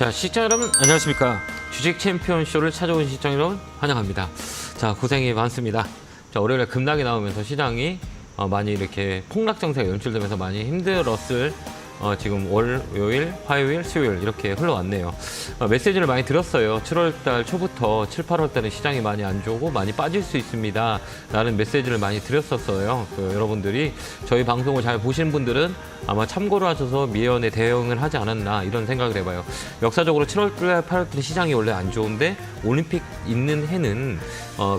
자, 시청자 여러분 안녕하십니까. 주식 챔피언 쇼를 찾아온 시청자 여러분 환영합니다. 자, 고생이 많습니다. 자, 월요일에 급락이 나오면서 시장이 많이 이렇게 폭락 정세가 연출되면서 많이 힘들었을 지금 월요일, 화요일, 수요일 이렇게 흘러왔네요. 메시지를 많이 들었어요. 7월달 초부터 7, 8월달은 시장이 많이 안 좋고 많이 빠질 수 있습니다 라는 메시지를 많이 드렸었어요. 여러분들이 저희 방송을 잘 보신 분들은 아마 참고를 하셔서 미연에 대응을 하지 않았나 이런 생각을 해봐요. 역사적으로 7월달, 8월달 시장이 원래 안 좋은데 올림픽 있는 해는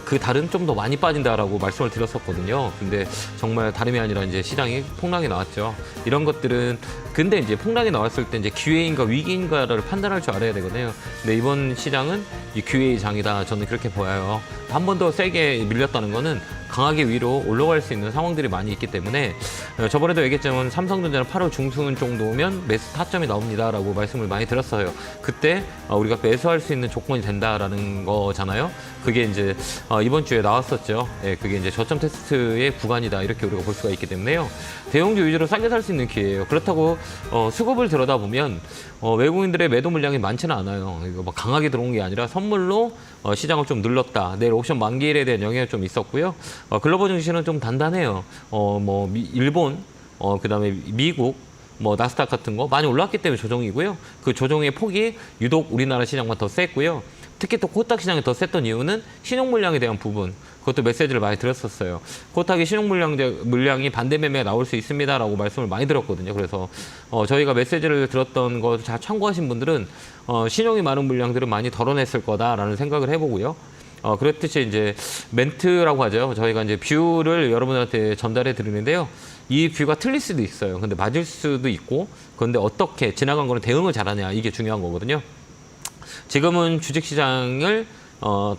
그 달은 좀 더 많이 빠진다라고 말씀을 드렸었거든요. 근데 정말 다름이 아니라 이제 시장이 폭락이 나왔죠. 이런 것들은 근데 이제 폭락이 나왔을 때 이제 기회인가 위기인가를 판단할 줄 알아야 되거든요. 근데 이번 시장은 이 기회의 장이다. 저는 그렇게 보여요. 한 번 더 세게 밀렸다는 거는 강하게 위로 올라갈 수 있는 상황들이 많이 있기 때문에 저번에도 얘기했지만 삼성전자는 8월 중순 정도면 매수 타점이 나옵니다라고 말씀을 많이 드렸어요. 그때 우리가 매수할 수 있는 조건이 된다라는 거잖아요. 그게 이제 이번 주에 나왔었죠. 예, 그게 이제 저점 테스트의 구간이다 이렇게 우리가 볼 수가 있기 때문에요. 대형주 위주로 싸게 살 수 있는 기회예요. 그렇다고 수급을 들여다보면 외국인들의 매도 물량이 많지는 않아요. 이거 막 강하게 들어온 게 아니라 선물로 시장을 좀 눌렀다. 내일 옵션 만기일에 대한 영향이 좀 있었고요. 글로벌 증시는 좀 단단해요. 일본, 그다음에 미국, 나스닥 같은 거 많이 올랐기 때문에 조정이고요. 그 조정의 폭이 유독 우리나라 시장만 더 셌고요. 특히 또 코스닥 시장이 더 셌던 이유는 신용 물량에 대한 부분. 그것도 메시지를 많이 드렸었어요. 코스닥이 신용 물량이 반대 매매가 나올 수 있습니다라고 말씀을 많이 드렸거든요. 그래서 저희가 메시지를 들었던 거 잘 참고하신 분들은 신용이 많은 물량들은 많이 덜어냈을 거다라는 생각을 해보고요. 그렇듯이 이제 멘트라고 하죠. 저희가 이제 뷰를 여러분한테 전달해 드리는데요. 이 뷰가 틀릴 수도 있어요. 근데 맞을 수도 있고, 그런데 어떻게 지나간 거는 대응을 잘하냐 이게 중요한 거거든요. 지금은 주식시장을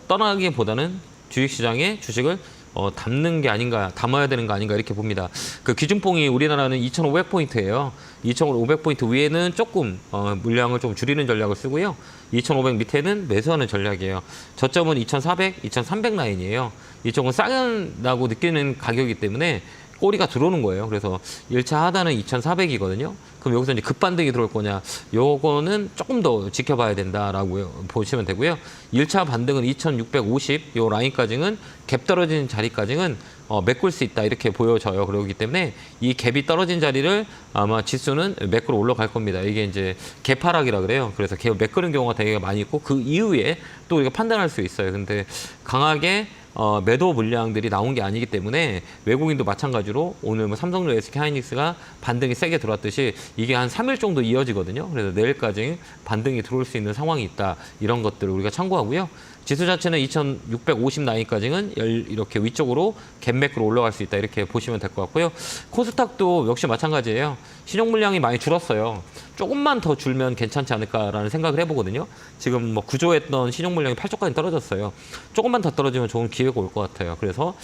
떠나기보다는 주식시장에 주식을 담는 게 아닌가, 담아야 되는 거 아닌가 이렇게 봅니다. 그 기준봉이 우리나라는 2,500포인트예요. 2,500포인트 위에는 조금 물량을 좀 줄이는 전략을 쓰고요. 2,500 밑에는 매수하는 전략이에요. 저점은 2,400, 2,300 라인이에요. 이쪽은 싸다고 느끼는 가격이기 때문에 꼬리가 들어오는 거예요. 그래서 1차 하단은 2,400이거든요. 그럼 여기서 이제 급반등이 들어올 거냐? 요거는 조금 더 지켜봐야 된다라고 보시면 되고요. 1차 반등은 2,650, 요 라인까지는 갭 떨어진 자리까지는 메꿀 수 있다 이렇게 보여져요. 그렇기 때문에 이 갭이 떨어진 자리를 아마 지수는 메꾸러 올라갈 겁니다. 이게 이제 갭 하락이라 그래요. 그래서 갭 메꾸는 경우가 되게 많이 있고 그 이후에 또 우리가 판단할 수 있어요. 근데 강하게 매도 물량들이 나온 게 아니기 때문에 외국인도 마찬가지로 오늘 삼성전자, SK하이닉스가 반등이 세게 들어왔듯이 이게 한 3일 정도 이어지거든요. 그래서 내일까지 반등이 들어올 수 있는 상황이 있다. 이런 것들을 우리가 참고하고요. 지수 자체는 2,650 라인까지는 이렇게 위쪽으로 갭맥으로 올라갈 수 있다. 이렇게 보시면 될 것 같고요. 코스닥도 역시 마찬가지예요. 신용 물량이 많이 줄었어요. 조금만 더 줄면 괜찮지 않을까라는 생각을 해보거든요. 지금 구조했던 신용 물량이 8조까지 떨어졌어요. 조금만 더 떨어지면 좋은 기회가 올 것 같아요. 그래서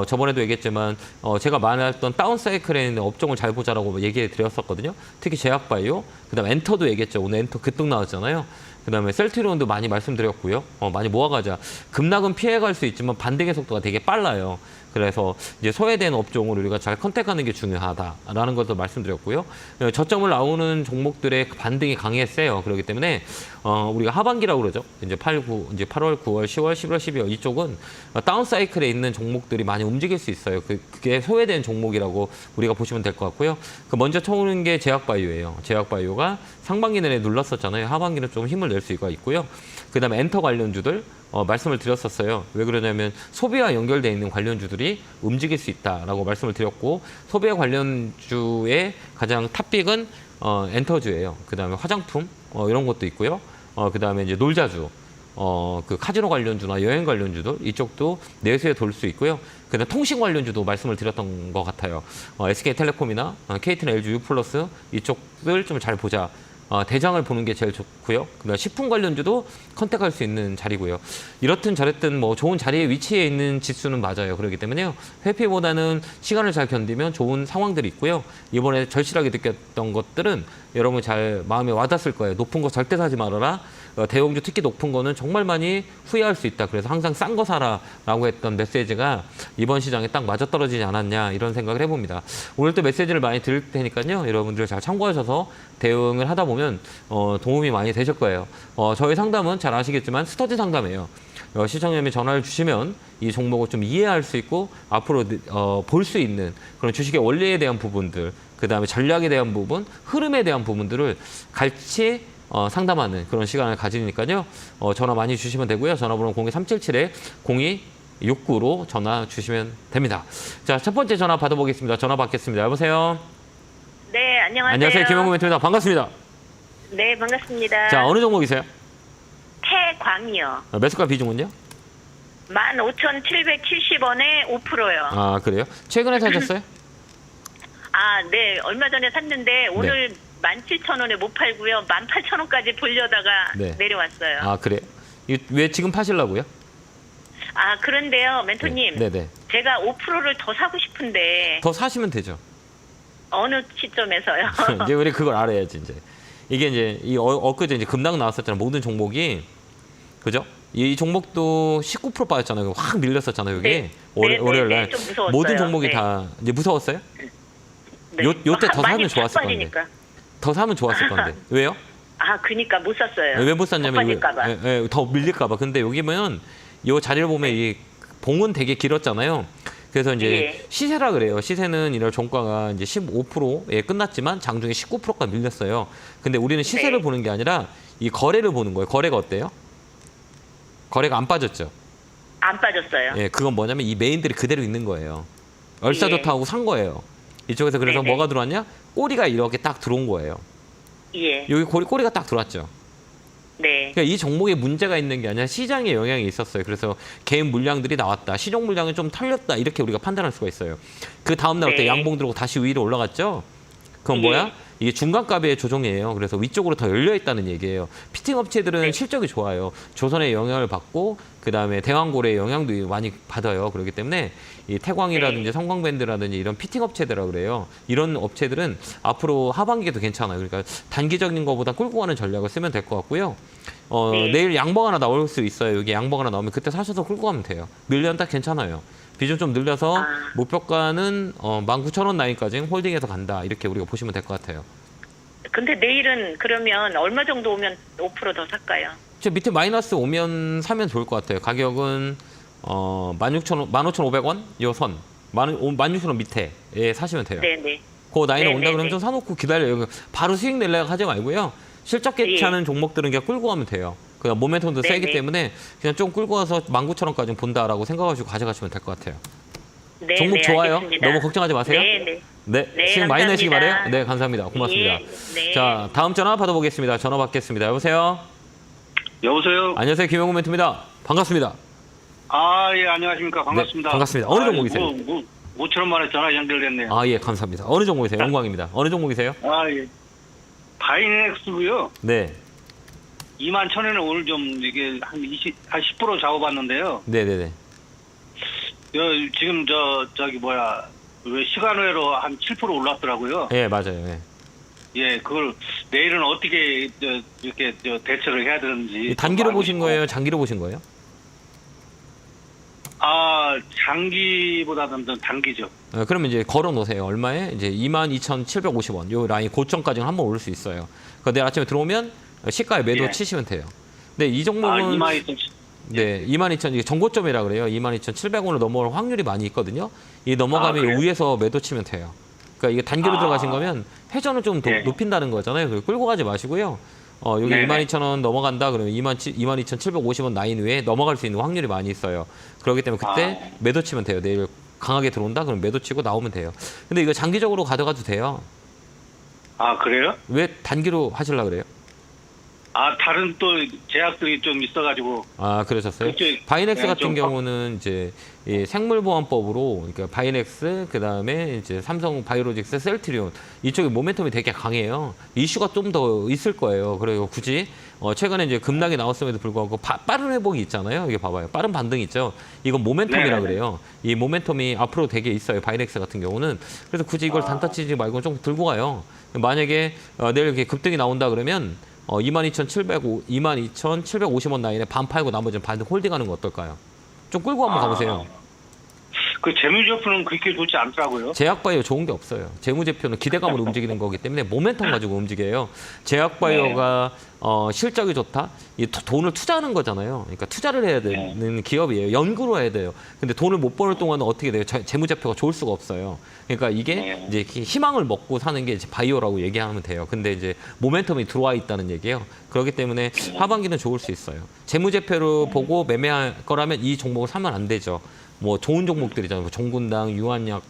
저번에도 얘기했지만 제가 말했던 다운 사이클에 있는 업종을 잘 보자라고 얘기해 드렸었거든요. 특히 제약바이오, 그다음 엔터도 얘기했죠. 오늘 엔터 급등 나왔잖아요. 그다음에 셀트리온도 많이 말씀드렸고요. 많이 모아가자. 급락은 피해갈 수 있지만 반등의 속도가 되게 빨라요. 그래서 이제 소외된 업종을 우리가 잘 컨택하는 게 중요하다라는 것도 말씀드렸고요. 저점을 나오는 종목들의 반등이 강했어요. 그렇기 때문에 우리가 하반기라고 그러죠. 이제 8월, 9월, 10월, 11월, 12월 이쪽은 다운 사이클에 있는 종목들이 많이 움직일 수 있어요. 그게 소외된 종목이라고 우리가 보시면 될 것 같고요. 먼저 쳐오는 게 제약바이오예요. 제약바이오가 상반기 내내 눌렀었잖아요. 하반기는 좀 힘을 낼 수가 있고요. 그다음에 엔터 관련주들 말씀을 드렸었어요. 왜 그러냐면 소비와 연결되어 있는 관련주들이 움직일 수 있다라고 말씀을 드렸고 소비와 관련주의 가장 탑픽은 엔터주예요. 그다음에 화장품 이런 것도 있고요. 그다음에 이제 놀자주, 그 카지노 관련주나 여행 관련주들 이쪽도 내수에 돌 수 있고요. 그다음 통신 관련주도 말씀을 드렸던 것 같아요. SK텔레콤이나 KT나 LG U+ 이쪽들 좀 잘 보자. 대장을 보는 게 제일 좋고요. 그다음 식품 관련주도 컨택할 수 있는 자리고요. 이렇든 저랬든 좋은 자리에 위치해 있는 지수는 맞아요. 그렇기 때문에요. 회피보다는 시간을 잘 견디면 좋은 상황들이 있고요. 이번에 절실하게 느꼈던 것들은 여러분 잘 마음에 와닿을 거예요. 높은 거 절대 사지 말아라. 대형주 특히 높은 거는 정말 많이 후회할 수 있다. 그래서 항상 싼 거 사라라고 했던 메시지가 이번 시장에 딱 맞아떨어지지 않았냐 이런 생각을 해봅니다. 오늘 또 메시지를 많이 드릴 테니까요. 여러분들 잘 참고하셔서 대응을 하다 보면 나오면 도움이 많이 되실 거예요. 저희 상담은 잘 아시겠지만 스터디 상담이에요. 시청자님이 전화를 주시면 이 종목을 좀 이해할 수 있고 앞으로 볼 수 있는 그런 주식의 원리에 대한 부분들, 그다음에 전략에 대한 부분, 흐름에 대한 부분들을 같이 상담하는 그런 시간을 가지니까요. 전화 많이 주시면 되고요. 전화번호 02377-0269로 전화 주시면 됩니다. 자, 첫 번째 전화 받아보겠습니다. 전화 받겠습니다. 여보세요? 네, 안녕하세요. 안녕하세요. 김영구 멘토입니다. 반갑습니다. 네, 반갑습니다. 자, 어느 종목이세요? 태광이요. 매수가 비중은요? 15,770원에 5%요. 아, 그래요? 최근에 사셨어요? 아, 네. 얼마 전에 샀는데 오늘 17,000원에 못 팔고요. 18,000원까지 보려다가 네. 내려왔어요. 아, 그래요? 왜 지금 파시려고요? 아, 그런데요, 멘토님. 네네. 제가 5%를 더 사고 싶은데 더 사시면 되죠. 어느 시점에서요? 이제 우리 그걸 알아야지, 이제. 이게 이제, 엊그제 이제 급락 나왔었잖아요. 모든 종목이. 그죠? 이 종목도 19% 빠졌잖아요. 확 밀렸었잖아요, 여기. 네. 월요일 날. 좀 무서웠어요. 모든 종목이 네. 다 이제 무서웠어요? 네. 요때 더 많이 사면 좋았을 건데. 빠지니까. 더 사면 좋았을 건데. 왜요? 아, 그니까 못 샀어요. 왜 못 샀냐면 빠질까봐. 더 밀릴까봐. 근데 여기 보면 요 자리를 보면 이 봉은 되게 길었잖아요. 그래서 이제 예. 시세라 그래요. 시세는 이날 종가가 이제 15%에 끝났지만 장중에 19%가 밀렸어요. 근데 우리는 시세를 네. 보는 게 아니라 이 거래를 보는 거예요. 거래가 어때요? 거래가 안 빠졌죠. 안 빠졌어요. 예, 그건 뭐냐면 이 메인들이 그대로 있는 거예요. 얼싸 예. 좋다 하고 산 거예요. 이쪽에서 그래서 네네. 뭐가 들어왔냐? 꼬리가 이렇게 딱 들어온 거예요. 예. 여기 꼬리가 딱 들어왔죠. 네. 그러니까 이 종목에 문제가 있는 게 아니라 시장에 영향이 있었어요. 그래서 개인 물량들이 나왔다. 시종 물량이 좀 털렸다. 이렇게 우리가 판단할 수가 있어요. 그 다음 날 네. 때 양봉 들어오고 다시 위로 올라갔죠. 그건 예. 뭐야? 이게 중간값의 조정이에요. 그래서 위쪽으로 더 열려 있다는 얘기예요. 피팅 업체들은 네. 실적이 좋아요. 조선의 영향을 받고 그다음에 대왕고래의 영향도 많이 받아요. 그렇기 때문에 이 태광이라든지 네. 성광밴드라든지 이런 피팅 업체들이라 그래요. 이런 업체들은 앞으로 하반기에도 괜찮아요. 그러니까 단기적인 것보다 끌고 가는 전략을 쓰면 될 것 같고요. 네. 내일 양봉 하나 나올 수 있어요. 여기 양봉 하나 나오면 그때 사셔서 끌고 가면 돼요. 밀렸다 괜찮아요. 비중 좀 늘려서 아. 목표가는 19,000원 라인까지 홀딩해서 간다. 이렇게 우리가 보시면 될 것 같아요. 근데 내일은 그러면 얼마 정도 오면 5% 더 살까요? 저 밑에 마이너스 오면 사면 좋을 것 같아요. 가격은 15,500원 요 선. 16,000원 밑에 사시면 돼요. 네네. 그 라인에 네, 온다 네, 그러면 네. 좀 사놓고 기다려요. 바로 수익 내려고 하지 말고요. 실적 괜찮은 종목들은 그냥 끌고 가면 돼요. 그냥 모멘텀도 네, 세기 네. 때문에 그냥 좀 끌고 와서 19,000원까지 본다라고 생각하시고 가져가시면 될 것 같아요. 네, 종목 네, 좋아요? 알겠습니다. 너무 걱정하지 마세요. 네, 네. 네, 네, 수익 많이 내시기 감사합니다. 바래요. 네, 감사합니다. 고맙습니다. 예, 네. 자, 다음 전화 받아보겠습니다. 전화 받겠습니다. 여보세요? 여보세요? 안녕하세요. 김영구 멘토입니다. 반갑습니다. 아, 예, 안녕하십니까. 반갑습니다. 네, 반갑습니다. 어느 종목이세요? 5천원 만에 전화 연결됐네요. 아, 예, 감사합니다. 어느 종목이세요? 영광입니다. 어느 종목이세요? 아, 예. 바이넥스고요. 네, 21,000원에 오늘 좀 이게 한 10% 잡아봤는데요. 네네네. 지금 왜 시간외로 한 7% 올랐더라고요. 예, 맞아요. 예. 예, 그걸 내일은 어떻게 이렇게 대처를 해야 되는지. 단기로 좀 알고 보신 싶고. 거예요? 장기로 보신 거예요? 아, 장기보다는 더 단기죠. 그러면 이제 걸어 놓으세요. 얼마에? 이제 22,750원. 요 라인 고점까지는 한번 오를 수 있어요. 그러니까 내일 아침에 들어오면 시가에 매도 예. 치시면 돼요. 근데 이 아, 종목은 22,000. 네, 22,000 이게 정고점이라 그래요. 22,700원을 넘어올 확률이 많이 있거든요. 이 넘어가면 그래요? 위에서 매도 치면 돼요. 그러니까 이게 단기로 들어가신 거면 회전을 좀 네. 높인다는 거잖아요. 그리고 끌고 가지 마시고요. 여기 네네. 22,000원 넘어간다 그러면 22,750원 라인 위에 넘어갈 수 있는 확률이 많이 있어요. 그렇기 때문에 그때 매도 치면 돼요. 내일 강하게 들어온다 그러면 매도 치고 나오면 돼요. 근데 이거 장기적으로 가져가도 돼요. 아, 그래요? 왜 단기로 하시려고 그래요? 아, 다른 또 제약들이 좀 있어가지고. 아, 그러셨어요? 그쪽, 바이넥스 네, 같은 좀 경우는 이제 이 생물보안법으로 그러니까 바이넥스 그다음에 이제 삼성 바이오로직스 셀트리온 이쪽에 모멘텀이 되게 강해요. 이슈가 좀 더 있을 거예요. 그래서 굳이 최근에 이제 급락이 나왔음에도 불구하고 빠른 회복이 있잖아요. 이게 봐봐요. 빠른 반등이 있죠. 이건 모멘텀이라 네. 그래요. 이 모멘텀이 앞으로 되게 있어요. 바이넥스 같은 경우는. 그래서 굳이 이걸 단타 치지 말고 좀 들고 가요. 만약에 내일 이렇게 급등이 나온다 그러면 22,750원 라인에 반 팔고 나머지는 반 홀딩하는 거 어떨까요? 좀 끌고 한번 가보세요. 그 재무제표는 그렇게 좋지 않더라고요. 제약바이오 좋은 게 없어요. 재무제표는 기대감으로 움직이는 거기 때문에 모멘텀 가지고 움직여요. 제약바이오가 실적이 좋다? 이 돈을 투자하는 거잖아요. 그러니까 투자를 해야 되는 기업이에요. 연구로 해야 돼요. 근데 돈을 못 버는 동안은 어떻게 돼요? 재무제표가 좋을 수가 없어요. 그러니까 이게 이제 희망을 먹고 사는 게 이제 바이오라고 얘기하면 돼요. 근데 이제 모멘텀이 들어와 있다는 얘기예요. 그렇기 때문에 하반기는 좋을 수 있어요. 재무제표로 보고 매매할 거라면 이 종목을 사면 안 되죠. 뭐 좋은 종목들이잖아요. 뭐 종군당, 유한약,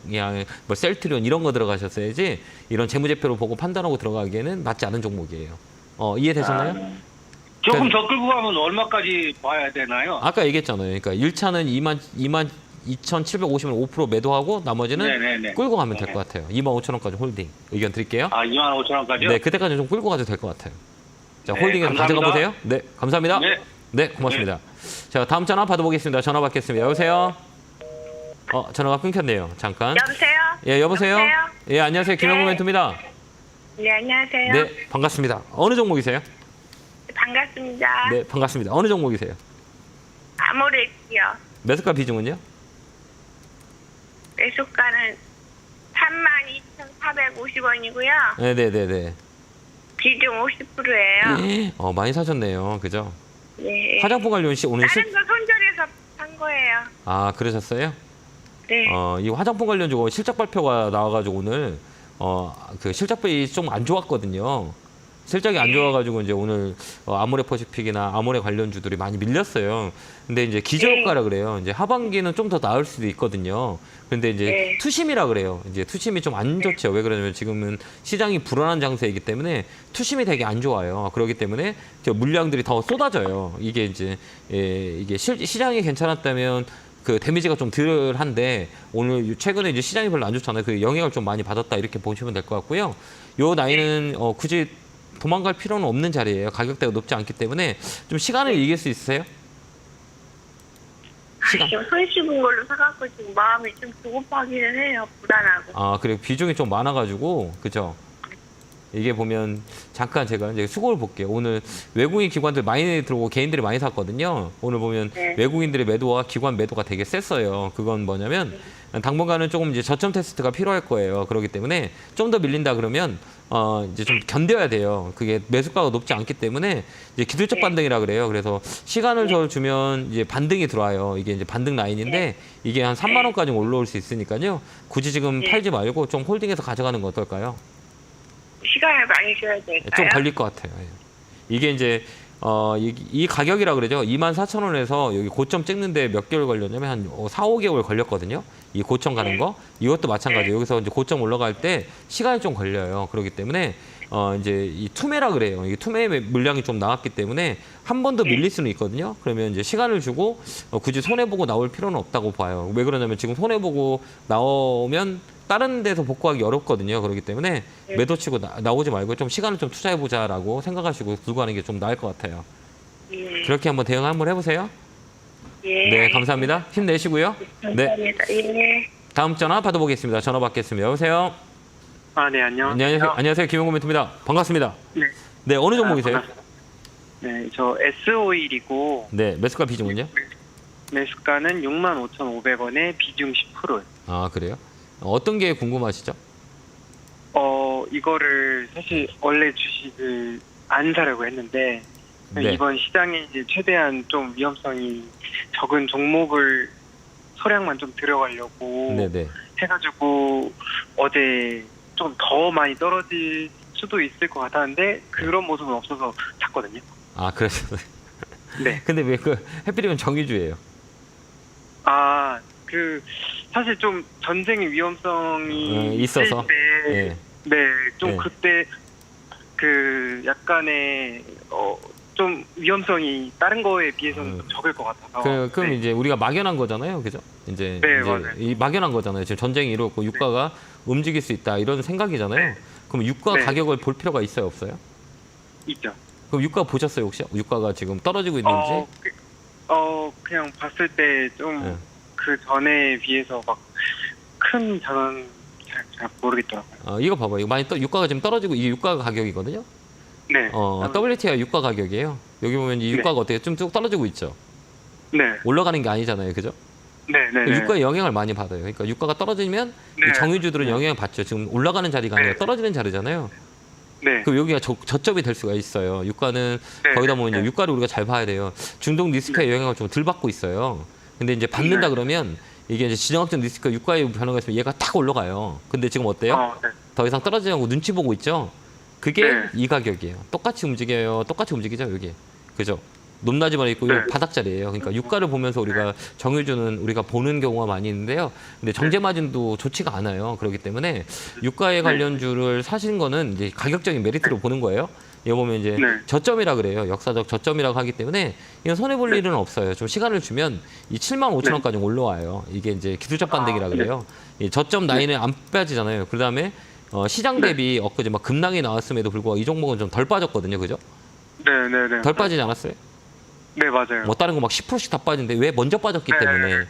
뭐 셀트리온 이런 거 들어가셨어야지 이런 재무제표로 보고 판단하고 들어가기에는 맞지 않은 종목이에요. 이해되셨나요? 조금 더 끌고 가면 얼마까지 봐야 되나요? 아까 얘기했잖아요. 그러니까 1차는 22,750원 5% 매도하고 나머지는 네네네. 끌고 가면 될 것 같아요. 25,000원까지 홀딩. 의견 드릴게요. 25,000원까지요? 네, 그때까지 좀 끌고 가도 될 것 같아요. 자, 네, 홀딩에서 가져가 감사합니다. 보세요. 네, 감사합니다. 네. 네, 고맙습니다. 자, 다음 전화 받아보겠습니다. 전화 받겠습니다. 여보세요? 전화가 끊겼네요. 잠깐. 여보세요? 예, 여보세요? 예, 안녕하세요. 김영구 멘토입니다. 네, 안녕하세요. 네, 반갑습니다. 어느 종목이세요? 반갑습니다. 네, 반갑습니다. 어느 종목이세요? 아모레지요. 매수가 비중은요? 매수가는 32,450원이고요. 네, 네, 네, 네. 비중 50%예요. 많이 사셨네요. 그죠? 네. 화장품 관련 오늘 다른 거 손절해서 산 거예요. 그러셨어요? 네. 이 화장품 관련주고 실적 발표가 나와가지고 오늘 그 실적이 좀 안 좋았거든요. 실적이 안 좋아가지고 이제 오늘 아모레퍼시픽이나 아모레 관련주들이 많이 밀렸어요. 근데 이제 기저효과라 그래요. 이제 하반기는 좀 더 나을 수도 있거든요. 근데 이제 투심이라 그래요. 이제 투심이 좀 안 좋죠. 왜 그러냐면 지금은 시장이 불안한 장세이기 때문에 투심이 되게 안 좋아요. 그렇기 때문에 물량들이 더 쏟아져요. 이게 이제 이게 시장이 괜찮았다면 그 데미지가 좀 덜한데 오늘 최근에 이제 시장이 별로 안 좋잖아요. 그 영향을 좀 많이 받았다 이렇게 보시면 될 것 같고요. 요 나이는 굳이 도망갈 필요는 없는 자리예요. 가격대가 높지 않기 때문에 좀 시간을 이길 수 있으세요? 시간. 지금 손 씹은 걸로 사갖고 지금 마음이 좀 조급하기는 해요. 불안하고. 그래 비중이 좀 많아가지고 그죠? 이게 보면 잠깐 제가 이제 수급을 볼게요. 오늘 외국인 기관들 많이 들어오고 개인들이 많이 샀거든요. 오늘 보면 외국인들의 매도와 기관 매도가 되게 셌어요. 그건 뭐냐면 당분간은 조금 이제 저점 테스트가 필요할 거예요. 그렇기 때문에 좀 더 밀린다 그러면 이제 좀 견뎌야 돼요. 그게 매수가가 높지 않기 때문에 이제 기술적 반등이라 그래요. 그래서 시간을 더 주면 이제 반등이 들어와요. 이게 이제 반등 라인인데 이게 한 3만 원까지 올라올 수 있으니까요. 굳이 지금 팔지 말고 좀 홀딩해서 가져가는 거 어떨까요? 시간을 많이 줘야 될까요? 좀 걸릴 것 같아요. 이게 이제 이 가격이라 그러죠. 24,000원에서 여기 고점 찍는데 몇 개월 걸렸냐면 한 4, 5개월 걸렸거든요. 이 고점 가는 거. 이것도 마찬가지예요. 여기서 이제 고점 올라갈 때 시간이 좀 걸려요. 그렇기 때문에 이제 이 투매라 그래요. 이 투매 물량이 좀 나왔기 때문에 한 번 더 밀릴 수는 있거든요. 그러면 이제 시간을 주고 굳이 손해 보고 나올 필요는 없다고 봐요. 왜 그러냐면 지금 손해 보고 나오면 다른 데서 복구하기 어렵거든요. 그렇기 때문에 매도치고 나오지 말고 좀 시간을 좀 투자해 보자라고 생각하시고 들고 가는 게 좀 나을 것 같아요. 그렇게 한번 대응 한번 해보세요. 네, 감사합니다. 힘내시고요. 감사합니다. 네. 다음 전화 받아보겠습니다. 전화 받겠습니다. 여보세요. 네, 안녕하세요. 안녕하세요. 김용구 멘토입니다. 반갑습니다. 네. 네, 어느 종목이세요? 네, 저 S-오일이고 네, 매수가 비중은요? 매수가는 65,500원에 비중 10%요. 그래요? 어떤 게 궁금하시죠? 이거를 사실 원래 주식을 안 사려고 했는데 네. 이번 시장에 이제 최대한 좀 위험성이 적은 종목을 소량만 좀 들어가려고 네네. 해가지고 어제 좀 더 많이 떨어질 수도 있을 것 같았는데 그런 모습은 없어서 샀거든요. 그러셨어요. 네. 근데 왜 해필이면 정유주예요? 사실 좀 전쟁의 위험성이 있어서? 있을 때, 좀 그때 약간의 좀 위험성이 다른 거에 비해서는 좀 적을 것 같아서. 그럼 이제 우리가 막연한 거잖아요, 그죠? 이제 맞아요. 이 막연한 거잖아요. 지금 전쟁이 이루어졌고 유가가 움직일 수 있다 이런 생각이잖아요. 그럼 유가 가격을 볼 필요가 있어요, 없어요? 있죠. 그럼 유가 보셨어요, 혹시? 유가가 지금 떨어지고 있는지? 그냥 봤을 때 좀 그 전에 비해서 막 큰 변화는 잘 모르겠더라고요. 이거 봐봐요. 이거 많이 유가가 지금 떨어지고 이게 유가 가격이거든요. 네. WTI 유가 가격이에요. 여기 보면 이 유가가 어떻게 좀 쭉 떨어지고 있죠. 네. 올라가는 게 아니잖아요, 그죠? 네네네. 유가에 영향을 많이 받아요. 그러니까 유가가 떨어지면 네. 이 정유주들은 영향을 받죠. 지금 올라가는 자리가 아니라 떨어지는 자리잖아요. 네. 그럼 여기가 저점이 될 수가 있어요. 유가는 네. 거기다 보면 이제 네. 유가를 우리가 잘 봐야 돼요. 중동 리스크의 영향을 좀 덜 받고 있어요. 근데 이제 받는다 네. 그러면 이게 이제 지정학적 리스크가 유가의 변화가 있으면 얘가 탁 올라가요. 근데 지금 어때요? 네. 더 이상 떨어지지 않고 눈치 보고 있죠. 그게 네. 이 가격이에요. 똑같이 움직여요. 똑같이 움직이죠, 여기. 그죠? 높낮이만 있고 네. 요 바닥자리예요. 그러니까 유가를 보면서 우리가 정유주는 우리가 보는 경우가 많이 있는데요. 근데 정제 마진도 좋지가 않아요. 그렇기 때문에 유가에 관련주를 사시는 거는 이제 가격적인 메리트로 보는 거예요. 이거 보면 이제 네. 저점이라 그래요. 역사적 저점이라고 하기 때문에 이건 손해 볼 일은 없어요. 좀 시간을 주면 이 75,000원까지 올라와요. 이게 이제 기술적 반등이라 그래요. 이 저점 라인을 안 빠지잖아요. 그다음에 시장 대비 엊그제 막 급락이 나왔음에도 불구하고 이 종목은 좀 덜 빠졌거든요. 그죠? 네네네. 덜 빠지지 않았어요? 네, 맞아요. 뭐 다른 거 막 10%씩 다 빠진데 왜 먼저 빠졌기 네. 때문에.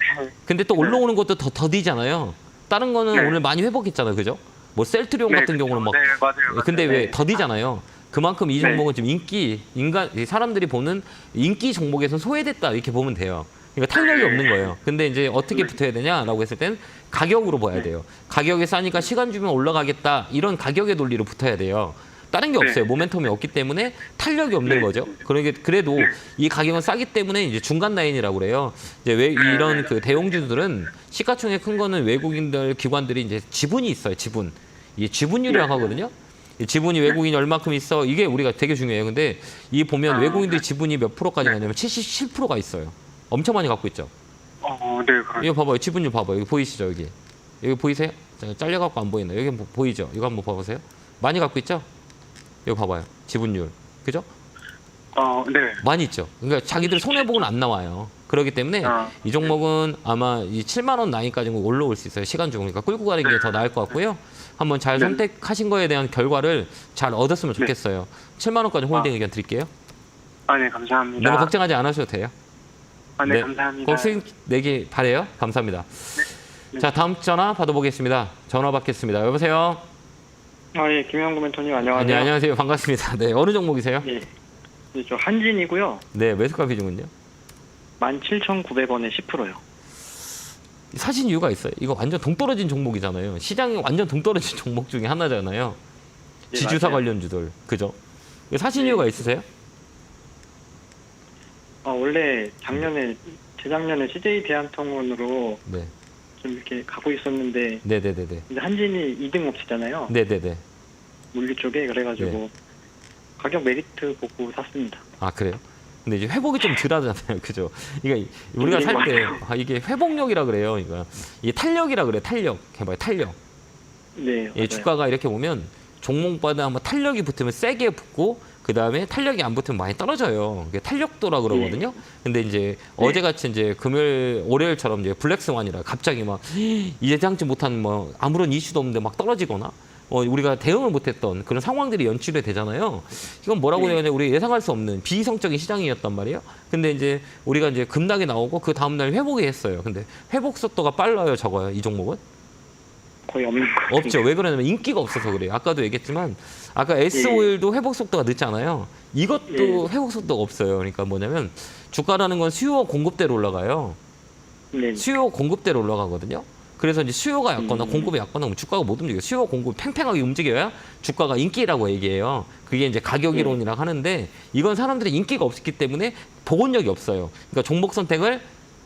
근데 또 올라오는 것도 더 더디잖아요. 다른 거는 네. 오늘 많이 회복했잖아요. 그죠? 뭐 셀트리온 네, 같은 그쵸. 경우는 막 네, 맞아요. 근데 맞아요. 왜 네. 더디잖아요. 그만큼 이 네. 종목은 지금 사람들이 보는 인기 종목에서 소외됐다 이렇게 보면 돼요. 그러니까 탄력이 없는 거예요. 근데 이제 어떻게 붙어야 되냐라고 했을 땐 가격으로 봐야 돼요. 가격이 싸니까 시간 주면 올라가겠다 이런 가격의 논리로 붙어야 돼요. 다른 게 네. 없어요. 모멘텀이 없기 때문에 탄력이 없는 네. 거죠. 그래도 이 가격은 싸기 때문에 이제 중간 라인이라고 그래요. 이제 왜 이런 그 대형주들은 시가총액 큰 거는 외국인들 기관들이 이제 지분이 있어요. 지분. 이게 지분율이라고 하거든요. 이 지분이 외국인이 얼마큼 있어 이게 우리가 되게 중요해요. 근데 이 보면 외국인들 지분이 몇 프로까지 가냐면 77%가 있어요. 엄청 많이 갖고 있죠. 네, 그럼. 이거 봐봐요. 지분율 봐봐요. 여기 보이시죠? 여기 보이세요? 잘려갖고 안 보이나? 여기 보이죠? 이거 한번 봐보세요. 많이 갖고 있죠? 이거 봐봐요. 지분율. 그죠? 네. 많이 있죠. 그러니까 자기들 손해보고는 안 나와요. 그렇기 때문에 이 종목은 아마 이 7만 원 라인까지는 올라올 수 있어요. 시간 중. 그러니까 끌고 가는 게 더 나을 것 같고요. 한번 잘 선택하신 거에 대한 결과를 잘 얻었으면 좋겠어요. 7만 원까지 홀딩 의견 드릴게요. 네, 감사합니다. 너무 걱정하지 않으셔도 돼요. 네, 감사합니다. 꼭 수익 내기 바래요. 감사합니다. 자, 다음 전화 받아보겠습니다. 전화 받겠습니다. 여보세요? 예, 김영구 멘토님 안녕하세요. 네, 안녕하세요. 반갑습니다. 네, 어느 종목이세요? 예, 저 한진이고요. 네, 매수가 비중은요? 17,900원에 10%요. 사신 이유가 있어요. 이거 완전 동떨어진 종목이잖아요. 시장이 완전 동떨어진 종목 중에 하나잖아요. 예, 지주사 맞아요. 관련주들. 그죠? 이거 사신 이유가 있으세요? 원래 재작년에 CJ 대한통운으로 네. 좀 이렇게 가고 있었는데 네네네네. 이제 한진이 2등 업체잖아요. 네네네. 물류 쪽에 그래가지고 가격 메리트 보고 샀습니다. 아, 그래요? 근데 이제 회복이 좀 덜하잖아요. 그죠? 이게 우리가 살 때 이게 회복력이라 그래요. 그러니까 이게 탄력이라 그래요. 탄력. 해봐요. 탄력. 네, 이 맞아요. 주가가 이렇게 보면 종목마다 한번 탄력이 붙으면 세게 붙고 그 다음에 탄력이 안 붙으면 많이 떨어져요. 그게 탄력도라 그러거든요. 근데 이제 어제같이 이제 금요일, 월요일처럼 이제 블랙스완이라 갑자기 막 예상치 못한 뭐 아무런 이슈도 없는데 막 떨어지거나 우리가 대응을 못했던 그런 상황들이 연출이 되잖아요. 이건 뭐라고 해야 되냐? 우리 예상할 수 없는 비이성적인 시장이었단 말이에요. 근데 이제 우리가 이제 급락이 나오고 그 다음날 회복이 했어요. 근데 회복 속도가 빨라요, 적어요, 이 종목은? 거의 없는 것 없죠. 왜 그러냐면 인기가 없어서 그래요. 아까도 얘기했지만 아까 S-오일도 회복 속도가 늦잖아요. 이것도 회복 속도가 없어요. 그러니까 뭐냐면 주가라는 건 수요와 공급대로 올라가요. 네. 수요 공급대로 올라가거든요. 그래서 이제 수요가 약거나 공급이 약거나 하면 주가가 못 움직여요. 수요와 공급이 팽팽하게 움직여야 주가가 인기라고 얘기해요. 그게 이제 가격 이론이라고 하는데 이건 사람들이 인기가 없기 때문에 복원력이 없어요. 그러니까 종목 선택을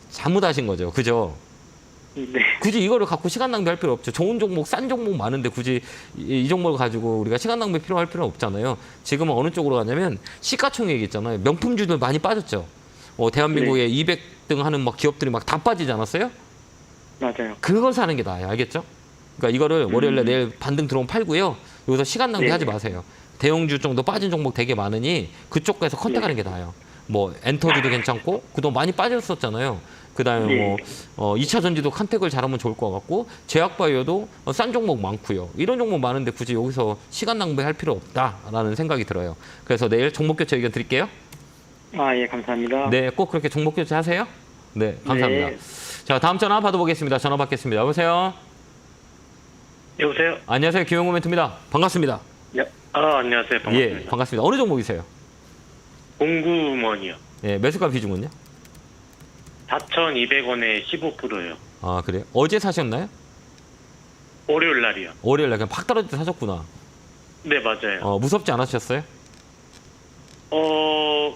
잘못하신 거죠. 그죠? 네. 굳이 이거를 갖고 시간 낭비할 필요 없죠. 좋은 종목, 싼 종목 많은데 굳이 이 종목을 가지고 우리가 시간 낭비 필요할 필요는 없잖아요. 지금은 어느 쪽으로 가냐면 시가총액 있잖아요. 명품주들 많이 빠졌죠. 대한민국에 200등 하는 막 기업들이 막 다 빠지지 않았어요? 맞아요. 그걸 사는 게 나아요. 알겠죠? 그러니까 이거를 월요일에 내일 반등 들어오면 팔고요. 여기서 시간 낭비하지 마세요. 대형주 정도 빠진 종목 되게 많으니 그쪽에서 컨택하는 게 나아요. 뭐 엔터주도 괜찮고 그동안 많이 빠졌었잖아요. 그다음에 뭐 2차 전지도 컨택을 잘하면 좋을 것 같고 제약바이오도 싼 종목 많고요. 이런 종목 많은데 굳이 여기서 시간 낭비할 필요 없다라는 생각이 들어요. 그래서 내일 종목 교체 의견 드릴게요. 예, 감사합니다. 네, 꼭 그렇게 종목 교체 하세요. 네, 감사합니다. 네. 자, 다음 전화 받아보겠습니다. 전화 받겠습니다. 여보세요. 여보세요? 안녕하세요. 김영구 멘토입니다. 반갑습니다. 안녕하세요. 반갑습니다. 예, 반갑습니다. 어느 종목이세요? 공구먼이요. 예, 매수가 비중은요? 4,200원에 15%요. 아, 그래요? 어제 사셨나요? 월요일 날이요. 월요일 날 그냥 팍 떨어질 때 사셨구나. 네, 맞아요. 무섭지 않으셨어요?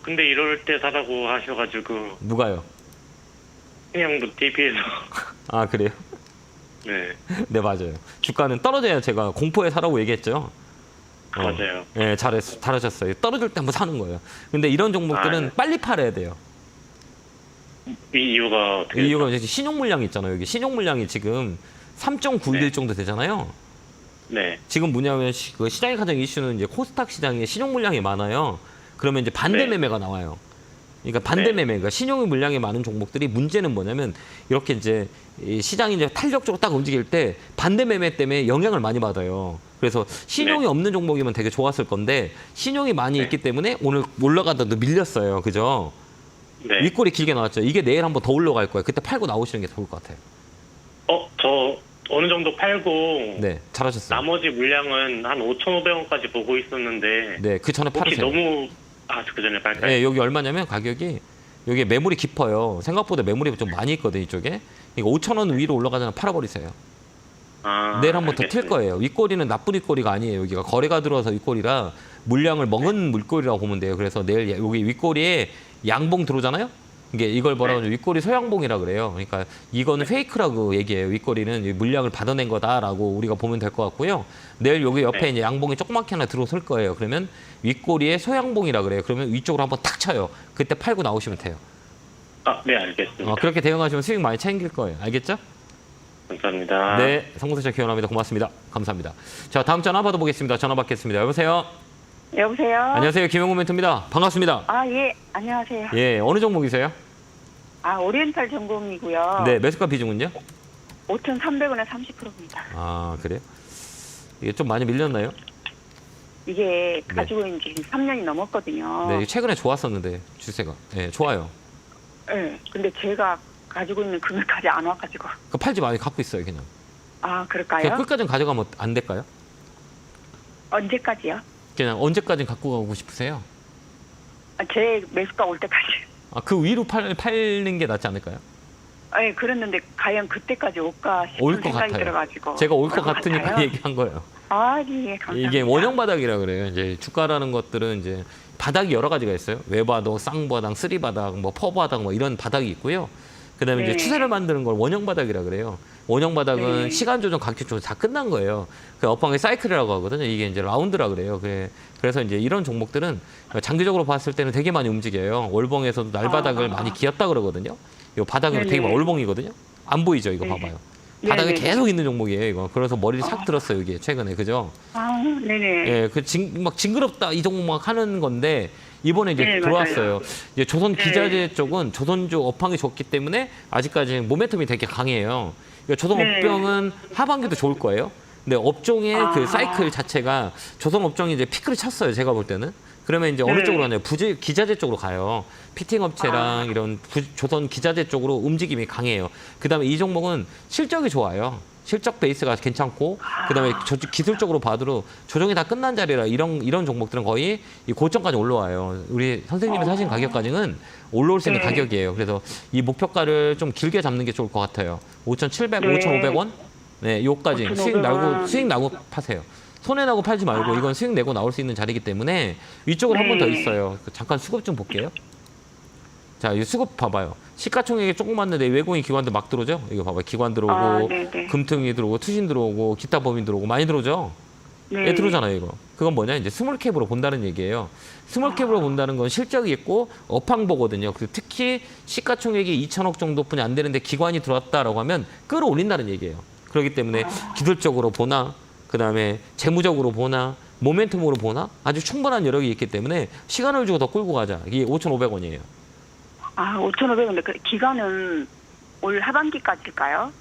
근데 이럴 때 사라고 하셔가지고, 누가요? 그냥 뭐 TV에서. 아, 그래요? 네, 네, 맞아요. 주가는 떨어져야 제가 공포에 사라고 얘기했죠. 맞아요. 네, 잘하셨어요. 떨어질 때 한번 사는 거예요. 근데 이런 종목들은 네. 빨리 팔아야 돼요. 이 이유가 어떻게? 이 이유가 이제 신용 물량이 있잖아요. 여기 신용 물량이 지금 3.91 네. 정도 되잖아요. 네, 지금 뭐냐면 그 시장의 가장 이슈는 이제 코스닥 시장에 신용 물량이 많아요. 그러면 이제 반대 네. 매매가 나와요. 그러니까 반대 네. 매매, 그러니까 신용의 물량이 많은 종목들이 문제는 뭐냐면 이렇게 이제 이 시장이 이제 탄력적으로 딱 움직일 때 반대 매매 때문에 영향을 많이 받아요. 그래서 신용이 네. 없는 종목이면 되게 좋았을 건데 신용이 많이 네. 있기 때문에 오늘 올라가다도 밀렸어요. 그죠? 네. 윗골이 길게 나왔죠. 이게 내일 한번 더 올라갈 거예요. 그때 팔고 나오시는 게 좋을 것 같아요. 저 어느 정도 팔고, 네, 잘하셨어요. 나머지 물량은 한 5,500원까지 보고 있었는데, 네, 그 전에 혹시 팔으세요. 너무, 그 전에 팔까요? 네, 여기 얼마냐면 가격이 여기 매물이 깊어요. 생각보다 매물이 좀 많이 있거든요, 이쪽에. 이거 5,000원 위로 올라가잖아, 팔아버리세요. 내일 한번 더 튈 거예요. 윗꼬리는 나쁜 윗꼬리가 아니에요. 여기가 거래가 들어와서 윗꼬리라 물량을 먹은 물꼬리라고 보면 돼요. 그래서 내일 여기 윗꼬리에 양봉 들어오잖아요. 이걸 뭐라고 하죠? 윗꼬리 소양봉이라 그래요. 그러니까 이거는 페이크라고 얘기해요. 윗꼬리는 이 물량을 받아낸 거다라고 우리가 보면 될 것 같고요. 내일 여기 옆에 네. 이제 양봉이 조그맣게 하나 들어설 거예요. 그러면 윗꼬리에 소양봉이라 그래요. 그러면 위쪽으로 한번 탁 쳐요. 그때 팔고 나오시면 돼요. 네, 알겠습니다. 그렇게 대응하시면 수익 많이 챙길 거예요. 알겠죠? 감사합니다. 네, 성공세차 기원합니다. 고맙습니다. 감사합니다. 자, 다음 전화 받아보겠습니다. 전화 받겠습니다. 여보세요? 여보세요? 안녕하세요. 김영구 멘토입니다. 반갑습니다. 예, 안녕하세요. 예, 어느 종목이세요? 오리엔탈 전공이고요. 네, 매수가 비중은요? 5,300원에 30%입니다. 아, 그래요? 이게 좀 많이 밀렸나요? 이게 가지고 있는 지 3년이 넘었거든요. 네, 최근에 좋았었는데 주세가. 네, 좋아요. 네, 근데 제가 가지고 있는 금액까지 안 와가지고. 그 팔지 많이 갖고 있어요, 그냥. 그럴까요? 그냥 끝까지 가져가면 안 될까요? 언제까지요? 그냥 언제까지 갖고 가고 싶으세요? 제 매수가 올 때까지. 그 위로 팔는 게 낫지 않을까요? 네, 그랬는데 과연 그때까지 올까 올 싶은 것 생각이 같아요. 들어가지고. 제가 올 것 것 같으니까 같아요? 얘기한 거예요. 네, 감사합니다. 이게 원형 바닥이라 그래요. 이제 주가라는 것들은 이제 바닥이 여러 가지가 있어요. 외바닥, 쌍바닥, 쓰리바닥, 뭐 퍼바닥 뭐 이런 바닥이 있고요. 그다음에 네. 이제 추세를 만드는 걸 원형 바닥이라 그래요. 원형 바닥은 네. 시간 조정, 가격 조정 다 끝난 거예요. 그 업황의 사이클이라고 하거든요. 이게 이제 라운드라 그래요. 그래서 이제 이런 종목들은 장기적으로 봤을 때는 되게 많이 움직여요. 월봉에서도 날바닥을 많이 기었다 그러거든요. 이 바닥은 네네. 되게 월봉이거든요. 안 보이죠, 이거 네. 봐봐요. 바닥에 네네. 계속 있는 종목이에요, 이거. 그래서 머리를 싹 들었어요, 이게 최근에, 그죠? 네네. 예, 막 징그럽다 이 종목 막 하는 건데 이번에 이제 네, 들어왔어요. 이제 조선 네. 기자재 쪽은 조선주 업황이 좋기 때문에 아직까지 모멘텀이 되게 강해요. 그러니까 조선 네. 업종은 하반기도 좋을 거예요. 근데 업종의 그 사이클 자체가 조선 업종이 이제 피크를 쳤어요. 제가 볼 때는. 그러면 이제 어느 네. 쪽으로 가냐면 기자재 쪽으로 가요. 피팅 업체랑 이런 조선 기자재 쪽으로 움직임이 강해요. 그다음에 이 종목은 실적이 좋아요. 실적 베이스가 괜찮고 그다음에 기술적으로 봐도 조정이 다 끝난 자리라 이런 종목들은 거의 이 고점까지 올라와요. 우리 선생님이 사신 가격까지는 올라올 수 있는 네. 가격이에요. 그래서 이 목표가를 좀 길게 잡는 게 좋을 것 같아요. 5,700, 네. 5,500원? 네, 요까지 5,500원. 수익 나고 파세요. 손해 나고 팔지 말고 이건 수익 내고 나올 수 있는 자리이기 때문에 위쪽으로 한 번 더 네. 있어요. 잠깐 수급 좀 볼게요. 자, 이 수급 봐봐요. 시가총액이 조금 맞는데 외국인 기관들 막 들어오죠? 이거 봐봐요. 기관 들어오고, 네네. 금통이 들어오고, 투신 들어오고, 기타 법인 들어오고 많이 들어오죠? 네. 예, 들어오잖아요, 이거. 그건 뭐냐? 이제 스몰캡으로 본다는 얘기예요. 스몰캡으로 본다는 건 실적이 있고 업황 보거든요. 그리고 특히 시가총액이 2천억 정도뿐이 안 되는데 기관이 들어왔다라고 하면 끌어올린다는 얘기예요. 그렇기 때문에 기술적으로 보나, 그다음에 재무적으로 보나, 모멘텀으로 보나 아주 충분한 여력이 있기 때문에 시간을 주고 더 끌고 가자. 이게 5,500원이에요. 5,500원인데 그 기간은 올 하반기까지일까요?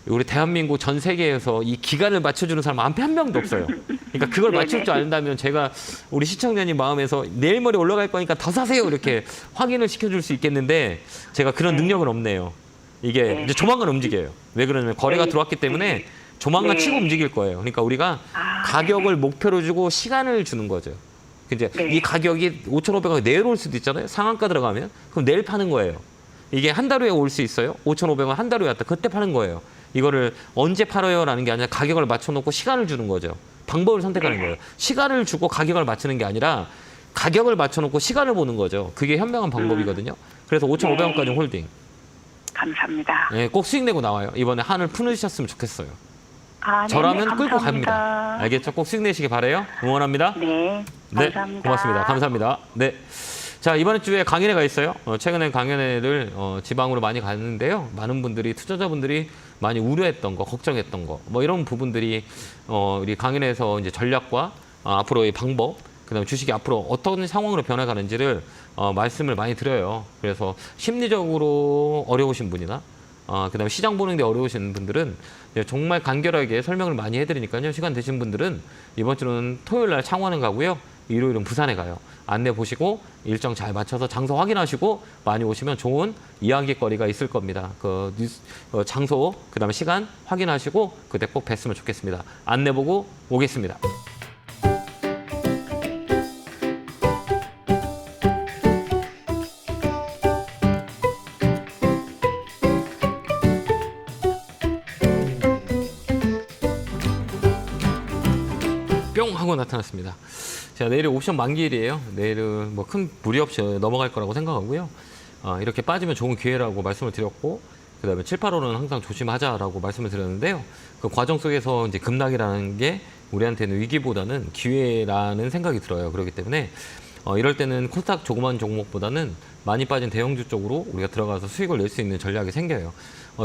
우리 대한민국 전 세계에서 이 기간을 맞춰주는 사람 한 명도 없어요. 그러니까 그걸 네네. 맞출 줄 안다면 제가 우리 시청자님 마음에서 내일 모레 올라갈 거니까 더 사세요 이렇게 확인을 시켜줄 수 있겠는데 제가 그런 능력은 없네요. 이게 네. 이제 조만간 움직여요. 왜 그러냐면 거래가 네. 들어왔기 때문에 조만간 네. 치고 움직일 거예요. 그러니까 우리가 가격을 목표로 주고 시간을 주는 거죠. 이제 네. 이 가격이 5,500원이 내일 올 수도 있잖아요. 상한가 들어가면 그럼 내일 파는 거예요. 이게 한 달 후에 올 수 있어요. 5,500원 한 달 후에 왔다. 그때 파는 거예요. 이거를 언제 팔아요라는 게 아니라 가격을 맞춰놓고 시간을 주는 거죠. 방법을 선택하는 거예요. 시간을 주고 가격을 맞추는 게 아니라 가격을 맞춰놓고 시간을 보는 거죠. 그게 현명한 방법이거든요. 그래서 5,500원까지 홀딩. 감사합니다. 예, 꼭 수익 내고 나와요. 이번에 한을 풀으셨으면 좋겠어요. 아, 저라면 네네, 끌고 감사합니다. 갑니다. 알겠죠? 꼭 수익 내시기 바라요. 응원합니다. 네, 감사합니다. 고맙습니다. 감사합니다. 네. 자, 이번 주에 강연회가 있어요. 최근에 강연회를 지방으로 많이 갔는데요. 많은 분들이, 투자자분들이 많이 우려했던 거, 걱정했던 거, 뭐 이런 부분들이 우리 강연회에서 이제 전략과 앞으로의 방법, 그다음에 주식이 앞으로 어떤 상황으로 변해가는지를 말씀을 많이 드려요. 그래서 심리적으로 어려우신 분이나 그다음에 시장 보는 데 어려우신 분들은 정말 간결하게 설명을 많이 해드리니까요. 시간 되신 분들은 이번 주는 토요일 날 창원에 가고요. 일요일은 부산에 가요. 안내 보시고 일정 잘 맞춰서 장소 확인하시고 많이 오시면 좋은 이야기거리가 있을 겁니다. 장소, 그다음에 시간 확인하시고 그때 꼭 뵀으면 좋겠습니다. 안내 보고 오겠습니다. 뿅 하고 나타났습니다. 자, 내일 옵션 만기일이에요. 내일은 뭐 큰 무리 없이 넘어갈 거라고 생각하고요. 이렇게 빠지면 좋은 기회라고 말씀을 드렸고, 그다음에 7, 8월은 항상 조심하자라고 말씀을 드렸는데요. 그 과정 속에서 이제 급락이라는 게 우리한테는 위기보다는 기회라는 생각이 들어요. 그렇기 때문에 이럴 때는 코스닥 조그만 종목보다는 많이 빠진 대형주 쪽으로 우리가 들어가서 수익을 낼 수 있는 전략이 생겨요.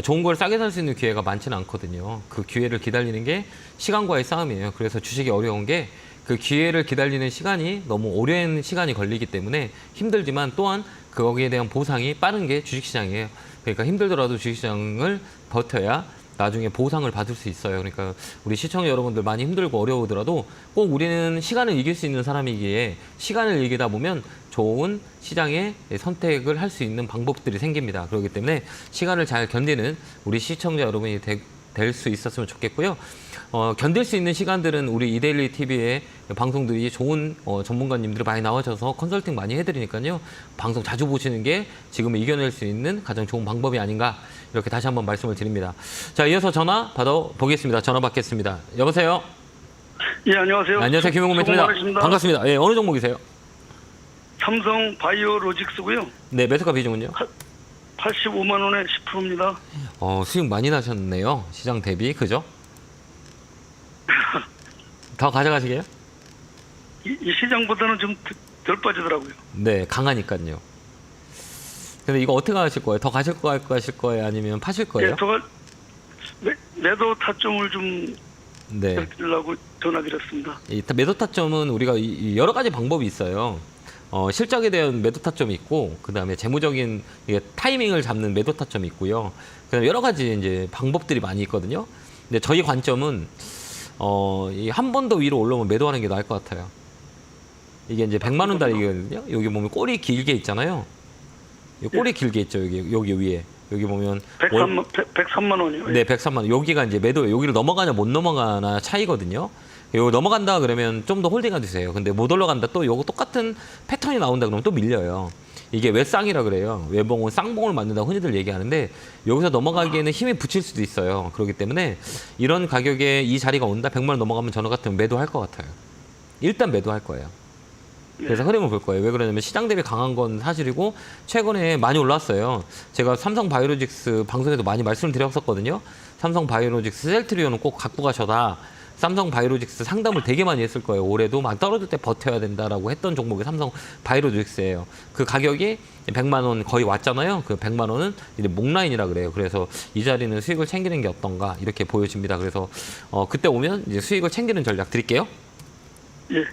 좋은 걸 싸게 살 수 있는 기회가 많지는 않거든요. 그 기회를 기다리는 게 시간과의 싸움이에요. 그래서 주식이 어려운 게 그 기회를 기다리는 시간이 너무 오랜 시간이 걸리기 때문에 힘들지만 또한 거기에 대한 보상이 빠른 게 주식시장이에요. 그러니까 힘들더라도 주식시장을 버텨야 나중에 보상을 받을 수 있어요. 그러니까 우리 시청자 여러분들 많이 힘들고 어려우더라도 꼭 우리는 시간을 이길 수 있는 사람이기에 시간을 이기다 보면 좋은 시장의 선택을 할 수 있는 방법들이 생깁니다. 그렇기 때문에 시간을 잘 견디는 우리 시청자 여러분이 될 수 있었으면 좋겠고요. 견딜 수 있는 시간들은 우리 이데일리 TV의 방송들이 좋은 전문가님들이 많이 나와셔서 컨설팅 많이 해드리니까요. 방송 자주 보시는 게 지금을 이겨낼 수 있는 가장 좋은 방법이 아닌가 이렇게 다시 한번 말씀을 드립니다. 자, 이어서 전화 받아보겠습니다. 전화 받겠습니다. 여보세요? 예, 안녕하세요. 안녕하세요. 김용국 멘토입니다. 반갑습니다. 예, 어느 종목이세요? 삼성 바이오로직스고요. 네, 매수가 비중은요? 85만 원에 10%입니다. 수익 많이 나셨네요. 시장 대비, 그죠? 더 가져가시게요? 이 시장보다는 좀 덜 빠지더라고요. 네, 강하니까요. 근데 이거 어떻게 하실 거예요? 더 가실 거예요? 아니면 파실 거예요? 예, 제가 매도 타점을 좀 네. 드리려고 전화드렸습니다. 이 매도 타점은 우리가 여러 가지 방법이 있어요. 실적에 대한 매도 타점이 있고, 그 다음에 재무적인 타이밍을 잡는 매도 타점이 있고요. 그다음에 여러 가지 이제 방법들이 많이 있거든요. 근데 저희 관점은 한 번 더 위로 올라오면 매도하는 게 나을 것 같아요. 이게 이제 100만 원짜리거든요. 여기 보면 꼬리 길게 있잖아요. 꼬리 길게 있죠. 여기 위에. 여기 보면 103만 원이요. 네, 103만 원. 여기가 이제 매도, 여기를 넘어가냐 못 넘어가나 차이거든요. 이거 넘어간다 그러면 좀 더 홀딩해 주세요. 근데 못 올라간다 또 요거 똑같은 패턴이 나온다 그러면 또 밀려요. 이게 외쌍이라 그래요. 외봉은 쌍봉을 만든다고 흔히들 얘기하는데 여기서 넘어가기에는 힘이 붙일 수도 있어요. 그렇기 때문에 이런 가격에 이 자리가 온다 100만 원 넘어가면 저는 같으면 매도할 것 같아요. 일단 매도할 거예요. 그래서 흐름을 볼 거예요. 왜 그러냐면 시장 대비 강한 건 사실이고 최근에 많이 올랐어요. 제가 삼성 바이오로직스 방송에도 많이 말씀을 드렸었거든요. 삼성 바이오로직스 셀트리온은 꼭 갖고 가셔다. 삼성 바이오로직스 상담을 되게 많이 했을 거예요. 올해도 막 떨어질 때 버텨야 된다라고 했던 종목이 삼성 바이오로직스예요. 그 가격이 100만 원 거의 왔잖아요. 그 100만 원은 이제 목라인이라 그래요. 그래서 이 자리는 수익을 챙기는 게 어떤가 이렇게 보여집니다. 그래서 그때 오면 이제 수익을 챙기는 전략 드릴게요. 예.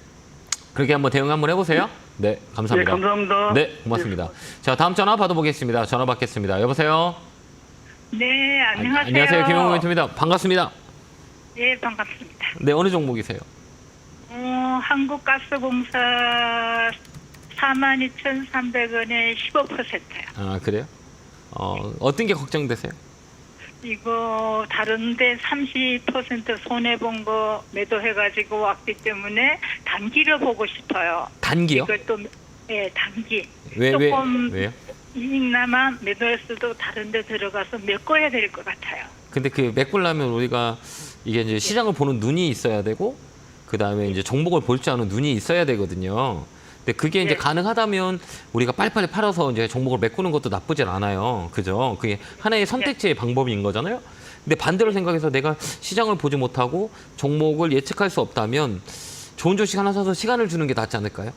그렇게 한번 대응 한번 해보세요. 네, 감사합니다. 예, 감사합니다. 네, 고맙습니다. 자, 다음 전화 받아보겠습니다. 전화 받겠습니다. 여보세요? 네, 안녕하세요. 안녕하세요. 김용국 멘토입니다. 반갑습니다. 예, 반갑습니다. 네, 어느 종목이세요? 한국가스공사 42,300원에 15%요. 아, 그래요? 어떤 게 걱정되세요? 이거 다른데 30% 손해본 거 매도해가지고 왔기 때문에 단기를 보고 싶어요. 단기요? 이것도, 예, 단기. 왜요? 이익나만 매도했어도 다른 데 들어가서 메꿔야 될 것 같아요. 근데 그 메꾸려면 우리가 이게 이제 시장을 보는 눈이 있어야 되고 그다음에 이제 종목을 볼 줄 아는 눈이 있어야 되거든요. 근데 그게 이제 네. 가능하다면 우리가 빨리빨리 팔아서 이제 종목을 메꾸는 것도 나쁘진 않아요. 그죠? 그게 하나의 선택지의 방법인 거잖아요. 근데 반대로 생각해서 내가 시장을 보지 못하고 종목을 예측할 수 없다면 좋은 주식 하나 사서 시간을 주는 게 낫지 않을까요?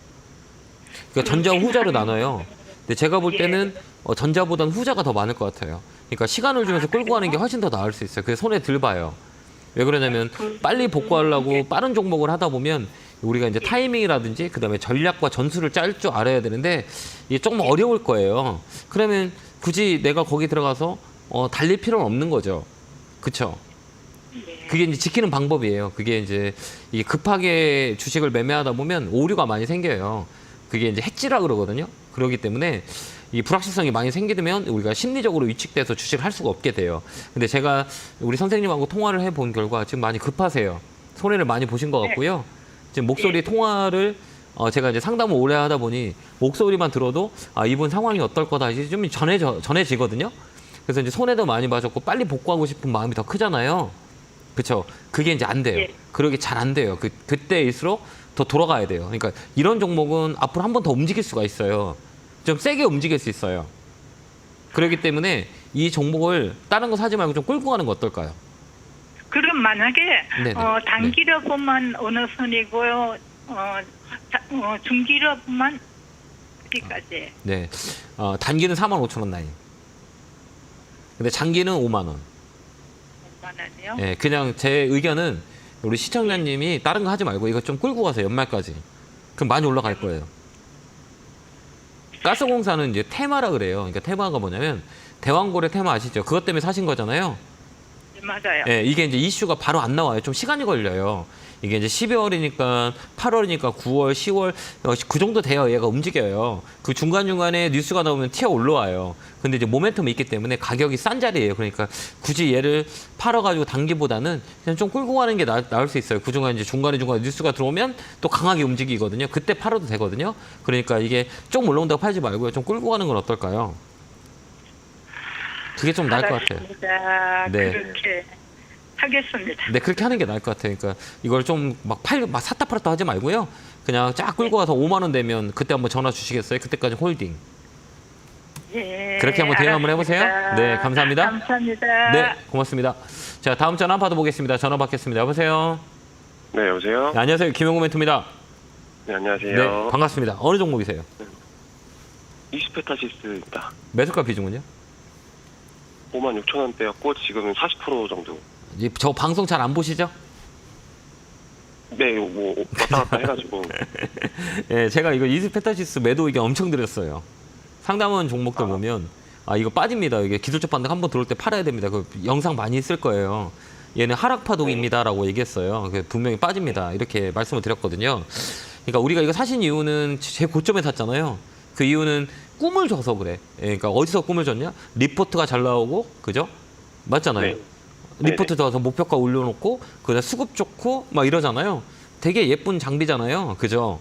그러니까 전자와 후자로 나눠요. 근데 제가 볼 때는 전자보다는 후자가 더 많을 것 같아요. 그러니까 시간을 주면서 끌고 가는 게 훨씬 더 나을 수 있어요. 그게 손에 덜 봐요. 왜 그러냐면 빨리 복구하려고 빠른 종목을 하다 보면 우리가 이제 타이밍이라든지 그다음에 전략과 전술을 짤 줄 알아야 되는데 이게 조금 어려울 거예요. 그러면 굳이 내가 거기 들어가서 달릴 필요는 없는 거죠. 그렇죠? 그게 이제 지키는 방법이에요. 그게 이제 이게 급하게 주식을 매매하다 보면 오류가 많이 생겨요. 그게 이제 해지라 그러거든요. 그렇기 때문에 이 불확실성이 많이 생기면 우리가 심리적으로 위축돼서 주식을 할 수가 없게 돼요. 근데 제가 우리 선생님하고 통화를 해본 결과 지금 많이 급하세요. 손해를 많이 보신 것 같고요. 지금 목소리 통화를 제가 이제 상담을 오래 하다 보니 목소리만 들어도 이분 상황이 어떨 거다 이제 좀 전해지거든요. 그래서 이제 손해도 많이 봐줬고 빨리 복구하고 싶은 마음이 더 크잖아요. 그렇죠? 그게 이제 안 돼요. 예. 그러기 잘 안 돼요. 그때일수록 더 돌아가야 돼요. 그러니까 이런 종목은 앞으로 한 번 더 움직일 수가 있어요. 좀 세게 움직일 수 있어요. 그렇기 때문에 이 종목을 다른 거 사지 말고 좀 끌고 가는 거 어떨까요? 그럼 만약에 네네. 단기로 보면 어느 선이고요, 중기로 보면 어디까지? 네. 단기는 45,000원 라인. 근데 장기는 5만 원. 5만 원이요? 예, 그냥 제 의견은 우리 시청자님이 다른 거 하지 말고 이거 좀 끌고 가세요. 연말까지. 그럼 많이 올라갈 거예요. 가스공사는 이제 테마라 그래요. 그러니까 테마가 뭐냐면 대왕고래 테마 아시죠? 그것 때문에 사신 거잖아요. 네, 맞아요. 예, 이게 이제 이슈가 바로 안 나와요. 좀 시간이 걸려요. 이게 이제 12월이니까 8월이니까 9월, 10월 그 정도 돼야 얘가 움직여요. 그 중간중간에 뉴스가 나오면 튀어 올라와요. 근데 이제 모멘텀이 있기 때문에 가격이 싼 자리예요. 그러니까 굳이 얘를 팔아가지고 단기보다는 그냥 좀 끌고 가는 게 나을 수 있어요. 그중간 이제 중간에 뉴스가 들어오면 또 강하게 움직이거든요. 그때 팔아도 되거든요. 그러니까 이게 좀 올라온다고 팔지 말고요. 좀 끌고 가는 건 어떨까요? 그게 좀 나을 것 같아요. 알았습니다. 네. 그렇게 하겠습니다. 네, 그렇게 하는 게 나을 것 같아요. 그러니까 이걸 좀 막 샀다 팔았다 하지 말고요. 그냥 쫙 끌고 가서 5만 원 되면 그때 한번 전화 주시겠어요? 그때까지 홀딩. 예, 그렇게 한번 대응 한번 해보세요. 알았습니다. 네, 감사합니다. 감사합니다. 네, 고맙습니다. 자, 다음 전화 받아보겠습니다. 전화 받겠습니다. 여보세요? 네, 여보세요? 네, 안녕하세요. 김용구 멘토입니다. 네, 안녕하세요. 네, 반갑습니다. 어느 종목이세요? 이스페타시스입니다. 매수가 비중은요? 56,000원대였고 지금은 40% 정도. 저 방송 잘 안 보시죠? 네, 뭐 왔다 갔다 해가지고. 예, 제가 이거 이스페타시스 매도 이게 엄청 드렸어요. 상담원 종목들 보면 이거 빠집니다. 이게 기술적 반등 한번 들어올 때 팔아야 됩니다. 그 영상 많이 있을 거예요. 얘는 하락 파동입니다라고 얘기했어요. 분명히 빠집니다. 이렇게 말씀을 드렸거든요. 그러니까 우리가 이거 사신 이유는 제 고점에 샀잖아요. 그 이유는 꿈을 줘서 그래. 그러니까 어디서 꿈을 줬냐? 리포트가 잘 나오고, 그죠? 맞잖아요. 네. 리포트 들어서 목표가 올려놓고, 그다음 수급 좋고 막 이러잖아요. 되게 예쁜 장비잖아요. 그죠?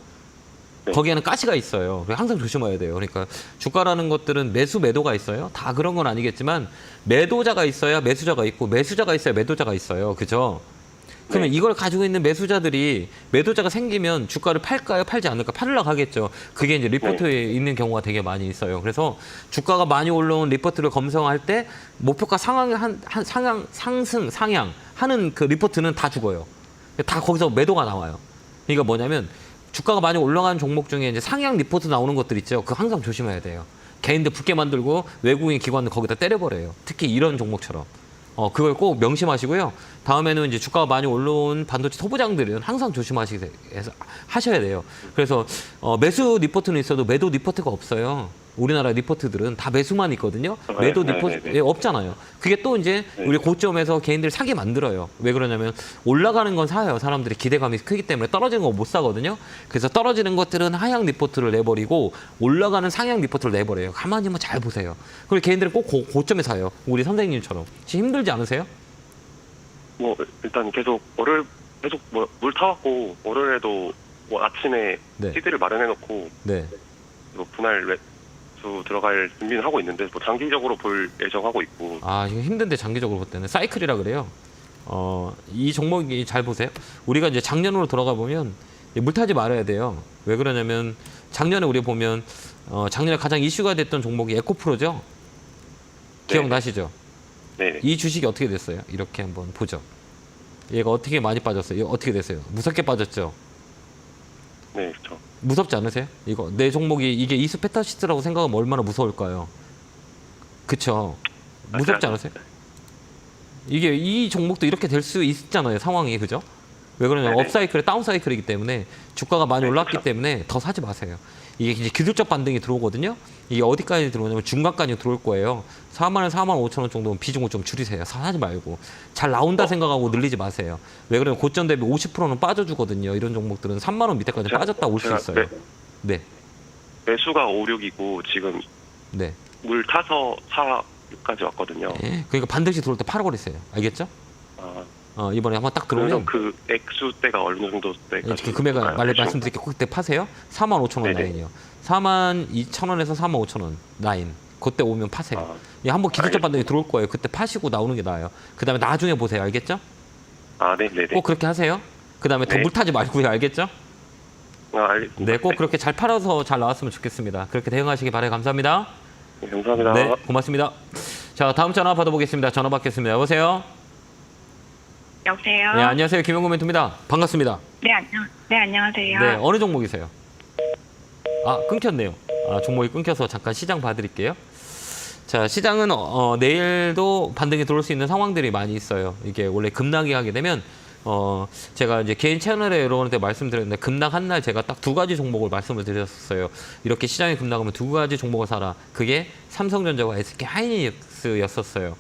네. 거기에는 가시가 있어요. 항상 조심해야 돼요. 그러니까 주가라는 것들은 매도가 있어요. 다 그런 건 아니겠지만 매도자가 있어야 매수자가 있고 매수자가 있어야 매도자가 있어요. 그죠? 그러면 이걸 가지고 있는 매수자들이 매도자가 생기면 주가를 팔까요? 팔지 않을까? 팔으려고 하겠죠. 그게 이제 리포트에 있는 경우가 되게 많이 있어요. 그래서 주가가 많이 올라온 리포트를 검색할 때 목표가 상향 하는 그 리포트는 다 죽어요. 다 거기서 매도가 나와요. 그러니까 뭐냐면 주가가 많이 올라간 종목 중에 이제 상향 리포트 나오는 것들 있죠. 그거 항상 조심해야 돼요. 개인들 붙게 만들고 외국인 기관을 거기다 때려버려요. 특히 이런 종목처럼. 그걸 꼭 명심하시고요. 다음에는 이제 주가가 많이 올라온 반도체 소부장들은 항상 하셔야 돼요. 그래서 매수 리포트는 있어도 매도 리포트가 없어요. 우리나라 리포트들은 다 매수만 있거든요. 매도 리포트 없잖아요. 그게 또 이제 우리 고점에서 개인들 사게 만들어요. 왜 그러냐면 올라가는 건 사요. 사람들이 기대감이 크기 때문에 떨어지는 거 못 사거든요. 그래서 떨어지는 것들은 하향 리포트를 내버리고 올라가는 상향 리포트를 내버려요. 가만히 한번 잘 보세요. 그리고 개인들은 꼭 고점에 사요. 우리 선생님처럼. 지금 힘들지 않으세요? 뭐 일단 계속 계속 물 타왔고 월요일에도 뭐 아침에 네. 시드를 마련해놓고 네. 뭐 분할 매수 들어갈 준비는 하고 있는데 뭐 장기적으로 볼 예정하고 있고. 아, 이거 힘든데 장기적으로 볼 때는 사이클이라 그래요. 이 종목이 잘 보세요. 우리가 이제 작년으로 돌아가 보면 물타지 말아야 돼요. 왜 그러냐면 작년에 우리 보면 작년에 가장 이슈가 됐던 종목이 에코프로죠. 기억나시죠? 네. 이 주식이 어떻게 됐어요? 이렇게 한번 보죠. 얘가 어떻게 많이 빠졌어요? 이거 어떻게 됐어요? 무섭게 빠졌죠. 네, 그렇죠. 무섭지 않으세요? 이거 내 종목이 이게 이수페타시스라고 생각하면 얼마나 무서울까요? 그쵸? 무섭지 않으세요? 이게 이 종목도 이렇게 될 수 있잖아요, 상황이. 그죠? 왜 그러냐면 네네. 업사이클에 다운사이클이기 때문에 주가가 많이 네, 올랐기 그렇죠. 때문에 더 사지 마세요. 이게 이제 기술적 반등이 들어오거든요. 이게 어디까지 들어오냐면 중간까지 들어올 거예요. 4만 원, 4만 5천 원 정도면 비중을 좀 줄이세요. 사지 말고. 잘 나온다 생각하고 늘리지 마세요. 왜 그러냐면 고점 대비 50%는 빠져주거든요. 이런 종목들은 3만 원 밑에까지 빠졌다 올 수 제가 있어요. 네. 매수가 5, 6이고 지금 네. 물 타서 4까지 왔거든요. 예, 그러니까 반드시 들어올 때 팔아버리세요. 알겠죠? 아, 이번에 한번 딱 그러면 들어오면 그 액수 때가 어느 정도 때까지? 그 금액을 말씀드릴게요. 그때 파세요. 4만 5천 원 네네. 라인이요. 4만 2천 원에서 4만 5천 원 라인. 그때 오면 파세요. 아, 예, 한번 기술적 알겠습니다. 반등이 들어올 거예요. 그때 파시고 나오는 게 나아요. 그 다음에 나중에 보세요. 알겠죠? 아, 네, 네, 네. 꼭 그렇게 하세요. 그 다음에 더 네. 물타지 말고요. 알겠죠? 아, 알겠습니다. 네, 꼭 그렇게 잘 팔아서 잘 나왔으면 좋겠습니다. 그렇게 대응하시기 바라요. 감사합니다. 네, 감사합니다. 네, 고맙습니다. 자, 다음 전화 받아보겠습니다. 전화 받겠습니다. 여보세요? 여보세요? 네, 안녕하세요. 김용구 멘토입니다. 반갑습니다. 네, 안녕하세요. 네, 어느 종목이세요? 아, 끊겼네요. 아, 종목이 끊겨서 잠깐 시장 봐드릴게요. 자, 시장은 내일도 반등이 들어올 수 있는 상황들이 많이 있어요. 이게 원래 급락이 하게 되면 제가 이제 개인 채널에 여러분한테 말씀드렸는데 급락한 날 제가 딱 두 가지 종목을 말씀을 드렸었어요. 이렇게 시장이 급락하면 두 가지 종목을 사라. 그게 삼성전자와 SK하이닉스였었어요.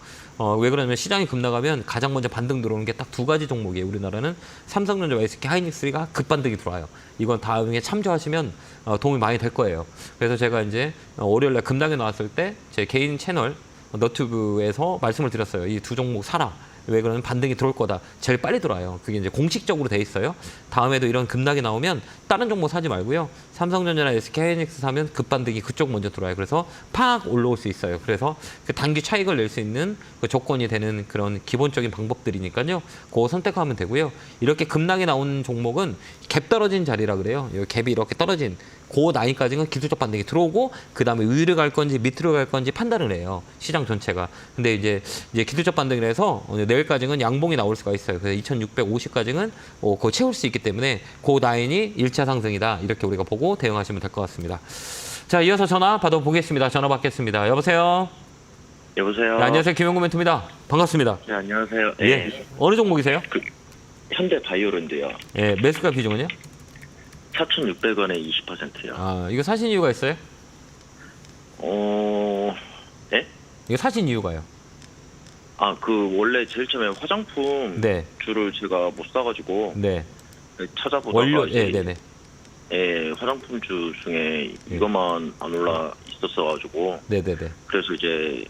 왜 그러냐면 시장이 급락하면 가장 먼저 반등 들어오는 게 딱 두 가지 종목이에요. 우리나라는 삼성전자와 SK하이닉스가 급반등이 들어와요. 이건 다음에 참조하시면 도움이 많이 될 거예요. 그래서 제가 이제 월요일날 급락이 나왔을 때 제 개인 채널 너튜브에서 말씀을 드렸어요. 이 두 종목 사라. 왜 그러면 반등이 들어올 거다. 제일 빨리 들어와요. 그게 이제 공식적으로 돼 있어요. 다음에도 이런 급락이 나오면 다른 종목 사지 말고요. 삼성전자나 SK하이닉스 사면 급반등이 그쪽 먼저 들어와요. 그래서 팍 올라올 수 있어요. 그래서 그 단기 차익을 낼 수 있는 그 조건이 되는 그런 기본적인 방법들이니까요. 그거 선택하면 되고요. 이렇게 급락이 나온 종목은 갭 떨어진 자리라 그래요. 이 갭이 이렇게 떨어진 그 라인까지는 기술적 반등이 들어오고 그 다음에 위로 갈 건지 밑으로 갈 건지 판단을 해요. 시장 전체가. 근데 이제 기술적 반등을 해서 내일까지는 양봉이 나올 수가 있어요. 그래서 2650까지는 그거 채울 수 있기 때문에 그 라인이 1차 상승이다. 이렇게 우리가 보고 대응하시면 될 것 같습니다. 자, 이어서 전화 받아보겠습니다. 전화 받겠습니다. 여보세요? 여보세요. 네, 안녕하세요. 김용구 멘토입니다. 반갑습니다. 네, 안녕하세요. 예. 어느 종목이세요? 현대 바이오랜드요. 예, 매수가 비중은요? 4,600원에 20%요. 아, 이거 사신 이유가 있어요? 네? 이거 사신 이유가요? 원래 제일 처음에 화장품 네. 주를 제가 못 사가지고 네. 찾아보다가 원료, 이제 네네네. 예, 화장품 주 중에 예. 이것만 안 올라 있었어가지고 네네네. 그래서 이제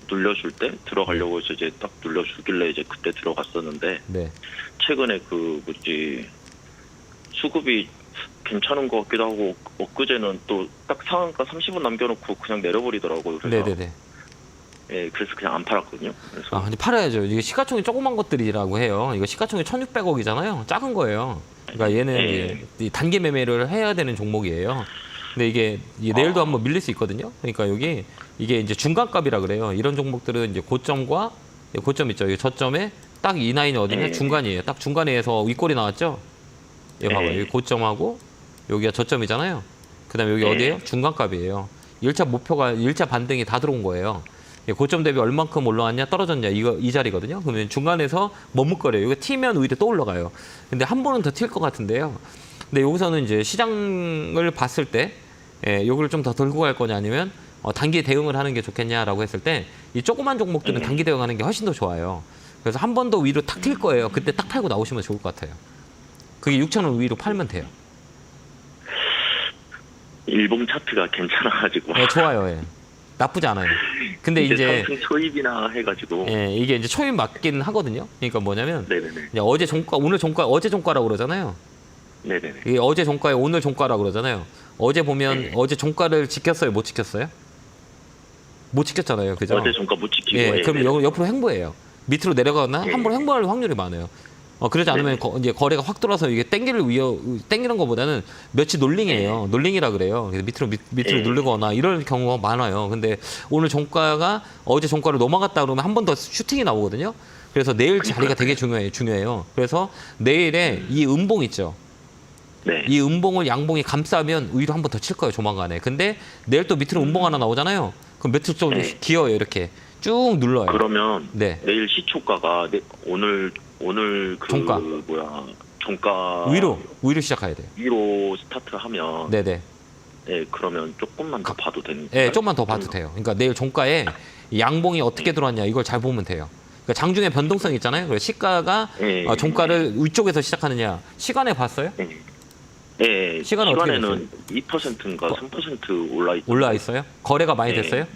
눌려줄 때 들어가려고 해서 이제 딱 눌려주길래 이제 그때 들어갔었는데 네. 최근에 수급이 괜찮은 것 같기도 하고 엊그제는 또 딱 상한가 30분 남겨놓고 그냥 내려버리더라고요. 그래서 네네네. 예, 그래서 그냥 안 팔았거든요. 그래서 아, 근데 팔아야죠. 이게 시가총이 조그만 것들이라고 해요. 이거 시가총이 1,600억이잖아요. 작은 거예요. 그러니까 얘는 예. 이제 이 단기 매매를 해야 되는 종목이에요. 근데 이게 내일도 한번 밀릴 수 있거든요. 그러니까 이게 이제 중간값이라 그래요. 이런 종목들은 이제 고점과 고점 있죠. 이 저점에 딱 이 라인이 어디냐? 예. 중간이에요. 딱 중간에서 윗골이 나왔죠. 여기 봐봐요. 예. 여기 고점하고 여기가 저점이잖아요. 그다음에 여기 예. 어디예요? 중간값이에요. 1차 목표가 1차 반등이 다 들어온 거예요. 고점 대비 얼만큼 올라왔냐 떨어졌냐 이 자리거든요. 그러면 중간에서 머뭇거려요. 이거 튀면 오히려 또 올라가요. 근데 한 번은 더 튈 것 같은데요. 근데 여기서는 이제 시장을 봤을 때 여기를 좀 더 들고 갈 거냐 아니면 단기 대응을 하는 게 좋겠냐라고 했을 때 이 조그만 종목들은 단기 대응하는 게 훨씬 더 좋아요. 그래서 한 번 더 위로 탁 튈 거예요. 그때 딱 팔고 나오시면 좋을 것 같아요. 그게 6,000원 위로 팔면 돼요. 일봉 차트가 괜찮아가지고 네, 좋아요. 예. 나쁘지 않아요. 근데 이제 상승 초입이나 해가지고 이게 이제 초입 맞긴 하거든요. 그러니까 뭐냐면 네네네. 이제 어제 종가, 오늘 종가, 어제 종가라고 그러잖아요. 네네네. 이게 어제 종가에 오늘 종가라고 그러잖아요. 어제 보면 네. 어제 종가를 지켰어요, 못 지켰어요? 못 지켰잖아요. 그죠? 어제 종가 못 지키고. 예, 예, 그럼 네. 옆으로 횡보해요. 밑으로 내려가거나 예. 한번 횡보할 확률이 많아요. 그러지 않으면 이제 거래가 확 돌아서 이게 땡기는 것보다는 며칠 놀링이에요. 놀링이라 그래요. 그래서 밑으로 예. 누르거나 이런 경우가 많아요. 근데 오늘 종가가 어제 종가를 넘어갔다 그러면 한 번 더 슈팅이 나오거든요. 그래서 내일 자리가 되게 중요해요. 그래서 내일에 이 음봉 있죠. 네. 이 음봉을 양봉이 감싸면 위로 한 번 더 칠 거예요, 조만간에. 근데 내일 또 밑으로 음봉 하나 나오잖아요. 그럼 밑으로 좀 네. 기어요, 이렇게 쭉 눌러요. 그러면 네. 내일 시초가가 오늘 그 종가. 종가 위로 시작해야 돼요. 위로 스타트하면 네네. 네, 그러면 조금만 더 봐도 되는. 네, 좀만 더 봐도 돼요. 그러니까 내일 종가에 양봉이 어떻게 들어왔냐 이걸 잘 보면 돼요. 그러니까 장중에 변동성 있잖아요. 그래서 시가가 네. 종가를 위쪽에서 시작하느냐 시간에 봤어요? 네. 네, 시간은 어떻게 시간에는 2%인가 3% 올라 있어요? 거래가 많이 네. 됐어요?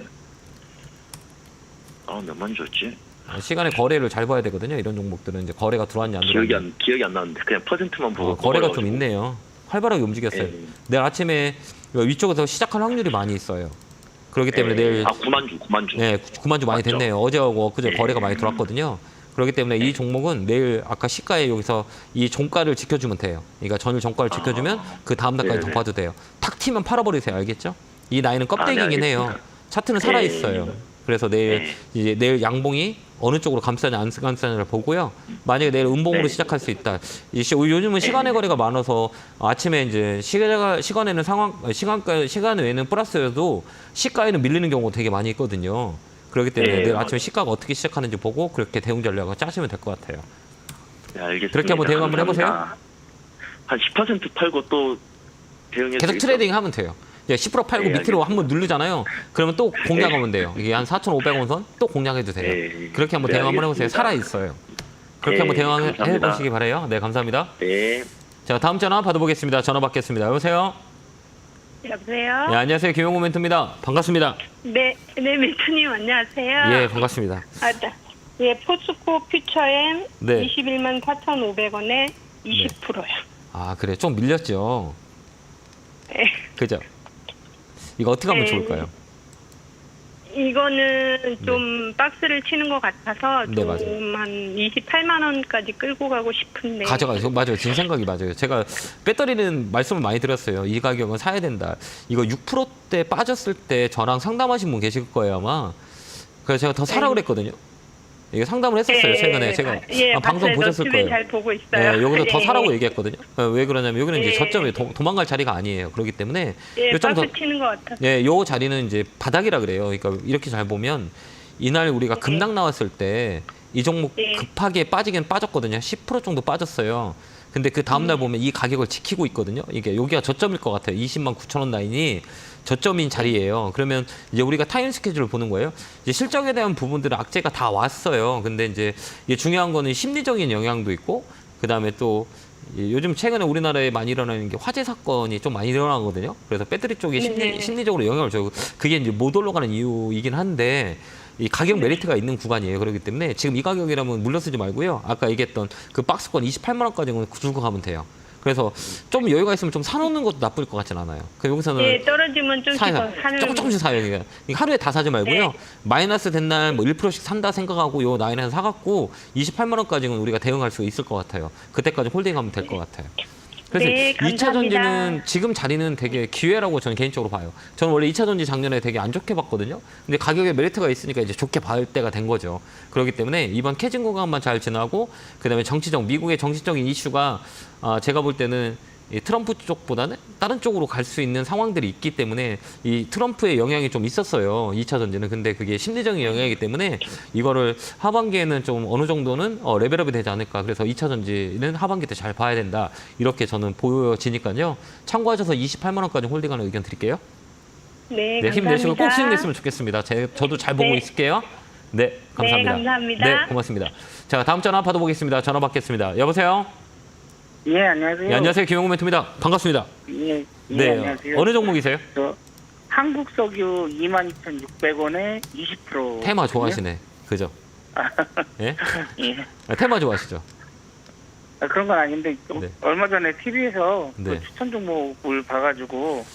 몇만 줬지? 시간에 거래를 잘 봐야 되거든요. 이런 종목들은 이제 거래가 들어왔냐 안 들어왔냐. 기억이 안 나는데 그냥 퍼센트만 보고. 거래가 좀 넘어가가지고. 있네요. 활발하게 움직였어요. 네. 내일 아침에 위쪽에서 시작할 확률이 많이 있어요. 그렇기 때문에 내일 9만 주. 네, 9만 주 많이 맞죠? 됐네요. 어제하고 엊그제 네. 거래가 많이 들어왔거든요. 그렇기 때문에 이 종목은 내일 아까 시가에 여기서 이 종가를 지켜주면 돼요. 그러니까 전일 종가를 지켜주면 그 다음 날까지 더 네네. 봐도 돼요. 탁 튀면 팔아버리세요. 알겠죠? 이 나이는 껍데기이긴 네, 해요. 알겠습니다. 차트는 살아있어요. 그래서 내일 이제 내일 양봉이 어느 쪽으로 감싸냐 안 감싸냐를 보고요. 만약에 내일 음봉으로 네. 시작할 수 있다. 요즘은 시간의 거래가 많아서 아침에 이제 시간에는 시간 외에는 플러스여도 시가에는 밀리는 경우가 되게 많이 있거든요. 그렇기 때문에 네, 내일 맞아요. 아침에 시가가 어떻게 시작하는지 보고 그렇게 대응 전략을 짜시면 될 것 같아요. 네, 알겠습니다. 그렇게 한번 대응 한번 해보세요. 감사합니다. 한 10% 팔고 또 대응해. 계속 트레이딩 하면 돼요. 이제 10% 팔고 네, 밑으로 한번 누르잖아요. 그러면 또 공략하면 돼요. 이게 한 4,500원 선 또 공략해도 돼요. 네. 그렇게 한번 네, 대응 한번 해보세요. 알겠습니다. 살아있어요. 그렇게 네, 한번 대응해 감사합니다. 보시기 바라요. 네, 감사합니다. 네. 자, 다음 전화 받아보겠습니다. 전화 받겠습니다. 여보세요? 여보세요? 네, 안녕하세요. 김용호 멘토입니다. 반갑습니다. 네, 멘토님 안녕하세요. 예, 반갑습니다. 예, 포스코 퓨처엠 네. 21만 4,500원에 20%요. 아, 그래. 좀 밀렸죠? 네. 그죠? 이거 어떻게 하면 네. 좋을까요? 이거는 좀 박스를 치는 것 같아서 네, 좀 맞아요. 한 28만 원까지 끌고 가고 싶은데. 가져가요. 맞아요. 제 생각이 맞아요. 제가 배터리는 말씀을 많이 드렸어요. 이 가격은 사야 된다. 이거 6%대 빠졌을 때 저랑 상담하신 분 계실 거예요, 아마. 그래서 제가 더 사라 그랬거든요. 이게 상담을 했었어요, 최근에. 제가 방송 봤어요. 보셨을 너튜브에 거예요. 잘 보고 있어요. 네, 여기서 더 네. 사라고 얘기했거든요. 왜 그러냐면 여기는 이제 네. 저점에 도망갈 자리가 아니에요. 그렇기 때문에 예, 요점 박스 더 치는 것 같아서. 네, 요 자리는 이제 바닥이라 그래요. 그러니까 이렇게 잘 보면 이날 우리가 급락 나왔을 때 이 종목 네. 급하게 빠지긴 빠졌거든요. 10% 정도 빠졌어요. 근데 그 다음날 보면 이 가격을 지키고 있거든요. 이게 여기가 저점일 것 같아요. 20만 9천 원 라인이 저점인 자리예요. 그러면 이제 우리가 타임 스케줄을 보는 거예요. 이제 실적에 대한 부분들은 악재가 다 왔어요. 근데 이제 이게 중요한 거는 심리적인 영향도 있고 그다음에 또 요즘 최근에 우리나라에 많이 일어나는 게 화재 사건이 좀 많이 일어나거든요. 그래서 배터리 쪽이 심리적으로 영향을 줘요. 그게 이제 못 올라가는 이유이긴 한데 이 가격 메리트가 있는 구간이에요. 그렇기 때문에 지금 이 가격이라면 물러서지 말고요. 아까 얘기했던 그 박스권 28만 원까지는 들고 가면 돼요. 그래서 좀 여유가 있으면 좀 사놓는 것도 나쁠 것 같진 않아요. 그 여기서는 예, 떨어지면 좀 사요. 사는. 조금씩 사요. 이게 하루에 다 사지 말고요. 네. 마이너스 된 날 뭐 1%씩 산다 생각하고 요 라인에서 사갖고 28만 원까지는 우리가 대응할 수 있을 것 같아요. 그때까지 홀딩하면 될 것 같아요. 그래서 네, 2차 전지는 감사합니다. 지금 자리는 되게 기회라고 저는 개인적으로 봐요. 저는 원래 2차 전지 작년에 되게 안 좋게 봤거든요. 근데 가격에 메리트가 있으니까 이제 좋게 봐을 때가 된 거죠. 그렇기 때문에 이번 캐진 구간만 잘 지나고 그다음에 미국의 정치적인 이슈가 제가 볼 때는 이 트럼프 쪽보다는 다른 쪽으로 갈 수 있는 상황들이 있기 때문에 이 트럼프의 영향이 좀 있었어요. 2차 전지는. 근데 그게 심리적인 영향이기 때문에 이거를 하반기에는 좀 어느 정도는 레벨업이 되지 않을까. 그래서 2차 전지는 하반기 때 잘 봐야 된다. 이렇게 저는 보여지니까요. 참고하셔서 28만 원까지 홀딩하는 의견 드릴게요. 네, 네, 힘내시고 꼭 감사합니다. 수익냈으면 좋겠습니다. 저도 잘 보고 네. 있을게요. 네, 감사합니다. 네, 감사합니다. 네, 고맙습니다. 자, 다음 전화 받아보겠습니다. 전화 받겠습니다. 여보세요? 예, 안녕하세요. 네, 안녕하세요. 김용호 멘토입니다. 반갑습니다. 예, 네, 안녕하세요. 어느 종목이세요? 저 한국석유 22,600원에 20%. 테마 좋아하시네. 그죠? 예? 예. 테마 좋아하시죠? 그런 건 아닌데 네. 얼마 전에 TV에서 네. 그 추천 종목을 봐가지고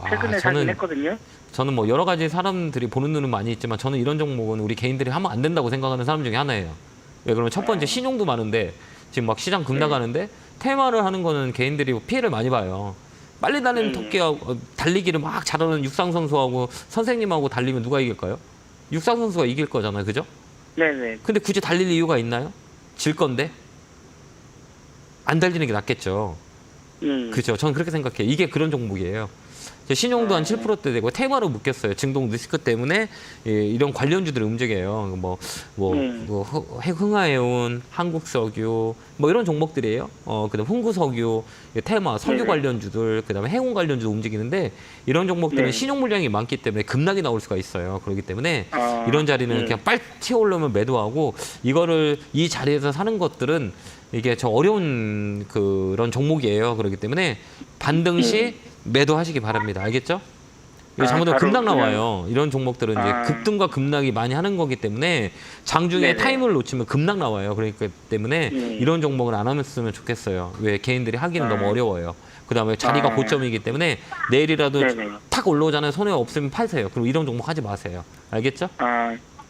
최근에 사긴 했거든요. 저는 뭐 여러 가지 사람들이 보는 눈은 많이 있지만 저는 이런 종목은 우리 개인들이 하면 안 된다고 생각하는 사람 중에 하나예요. 왜 그러면 첫 번째 신용도 많은데 지금 막 시장 급나가는데 테마를 하는 거는 개인들이 피해를 많이 봐요. 빨리 달리는 토끼하고 달리기를 막 잘하는 육상 선수하고 선생님하고 달리면 누가 이길까요? 육상 선수가 이길 거잖아요, 그죠? 네네. 근데 굳이 달릴 이유가 있나요? 질 건데 안 달리는 게 낫겠죠. 그죠? 저는 그렇게 생각해요. 이게 그런 종목이에요. 신용도 한 7%대 되고 테마로 묶였어요. 증동 리스크 때문에 이런 관련주들이 움직여요. 흥하해운, 한국석유 뭐 이런 종목들이에요. 그다음 흥구석유, 테마, 석유 관련주들, 그다음에 해운 관련주도 움직이는데 이런 종목들은 신용 물량이 많기 때문에 급락이 나올 수가 있어요. 그렇기 때문에 이런 자리는 그냥 빨리 튀어오르면 매도하고 이거를 이 자리에서 사는 것들은 이게 좀 어려운 그런 종목이에요. 그렇기 때문에 반등 시 매도하시기 바랍니다. 알겠죠? 이거 잘못하면 급락 나와요. 이런 종목들은 이제 급등과 급락이 많이 하는 거기 때문에 장중에 타이밍을 놓치면 급락 나와요. 그러니까 때문에 이런 종목은 안 하면 좋겠어요. 왜 개인들이 하기는 너무 어려워요. 그다음에 자리가 고점이기 때문에 내일이라도 탁 올라오잖아요. 손해 없으면 파세요. 그리고 이런 종목 하지 마세요. 알겠죠?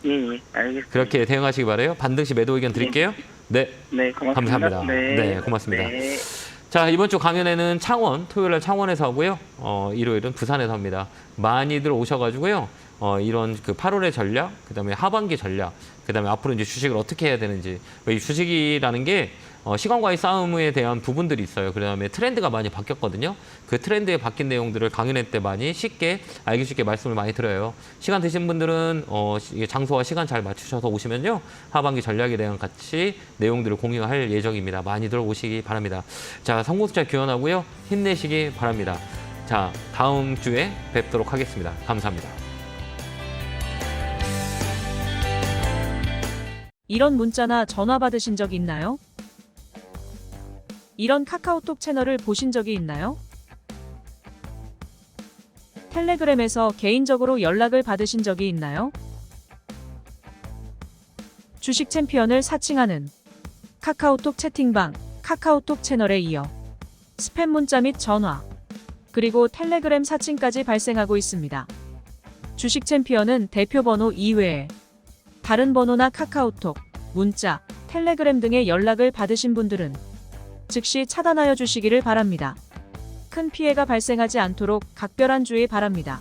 예, 알겠습니다. 그렇게 대응하시기 바라요. 반드시 매도 의견 드릴게요. 네. 네, 고맙습니다. 감사합니다. 네, 고맙습니다. 네. 자, 이번 주 강연에는 창원, 토요일날 창원에서 하고요. 일요일은 부산에서 합니다. 많이들 오셔가지고요. 이런 그 8월의 전략, 그 다음에 하반기 전략, 그 다음에 앞으로 이제 주식을 어떻게 해야 되는지. 이 주식이라는 게 시간과의 싸움에 대한 부분들이 있어요. 그 다음에 트렌드가 많이 바뀌었거든요. 그 트렌드에 바뀐 내용들을 강연회 때 많이 쉽게, 알기 쉽게 말씀을 많이 드려요. 시간 되신 분들은 장소와 시간 잘 맞추셔서 오시면요. 하반기 전략에 대한 같이 내용들을 공유할 예정입니다. 많이들 오시기 바랍니다. 자, 성공투자 기원하고요. 힘내시기 바랍니다. 자, 다음 주에 뵙도록 하겠습니다. 감사합니다. 이런 문자나 전화 받으신 적 있나요? 이런 카카오톡 채널을 보신 적이 있나요? 텔레그램에서 개인적으로 연락을 받으신 적이 있나요? 주식 챔피언을 사칭하는 카카오톡 채팅방, 카카오톡 채널에 이어 스팸 문자 및 전화, 그리고 텔레그램 사칭까지 발생하고 있습니다. 주식 챔피언은 대표 번호 이외에 다른 번호나 카카오톡, 문자, 텔레그램 등의 연락을 받으신 분들은 즉시 차단하여 주시기를 바랍니다. 큰 피해가 발생하지 않도록 각별한 주의 바랍니다.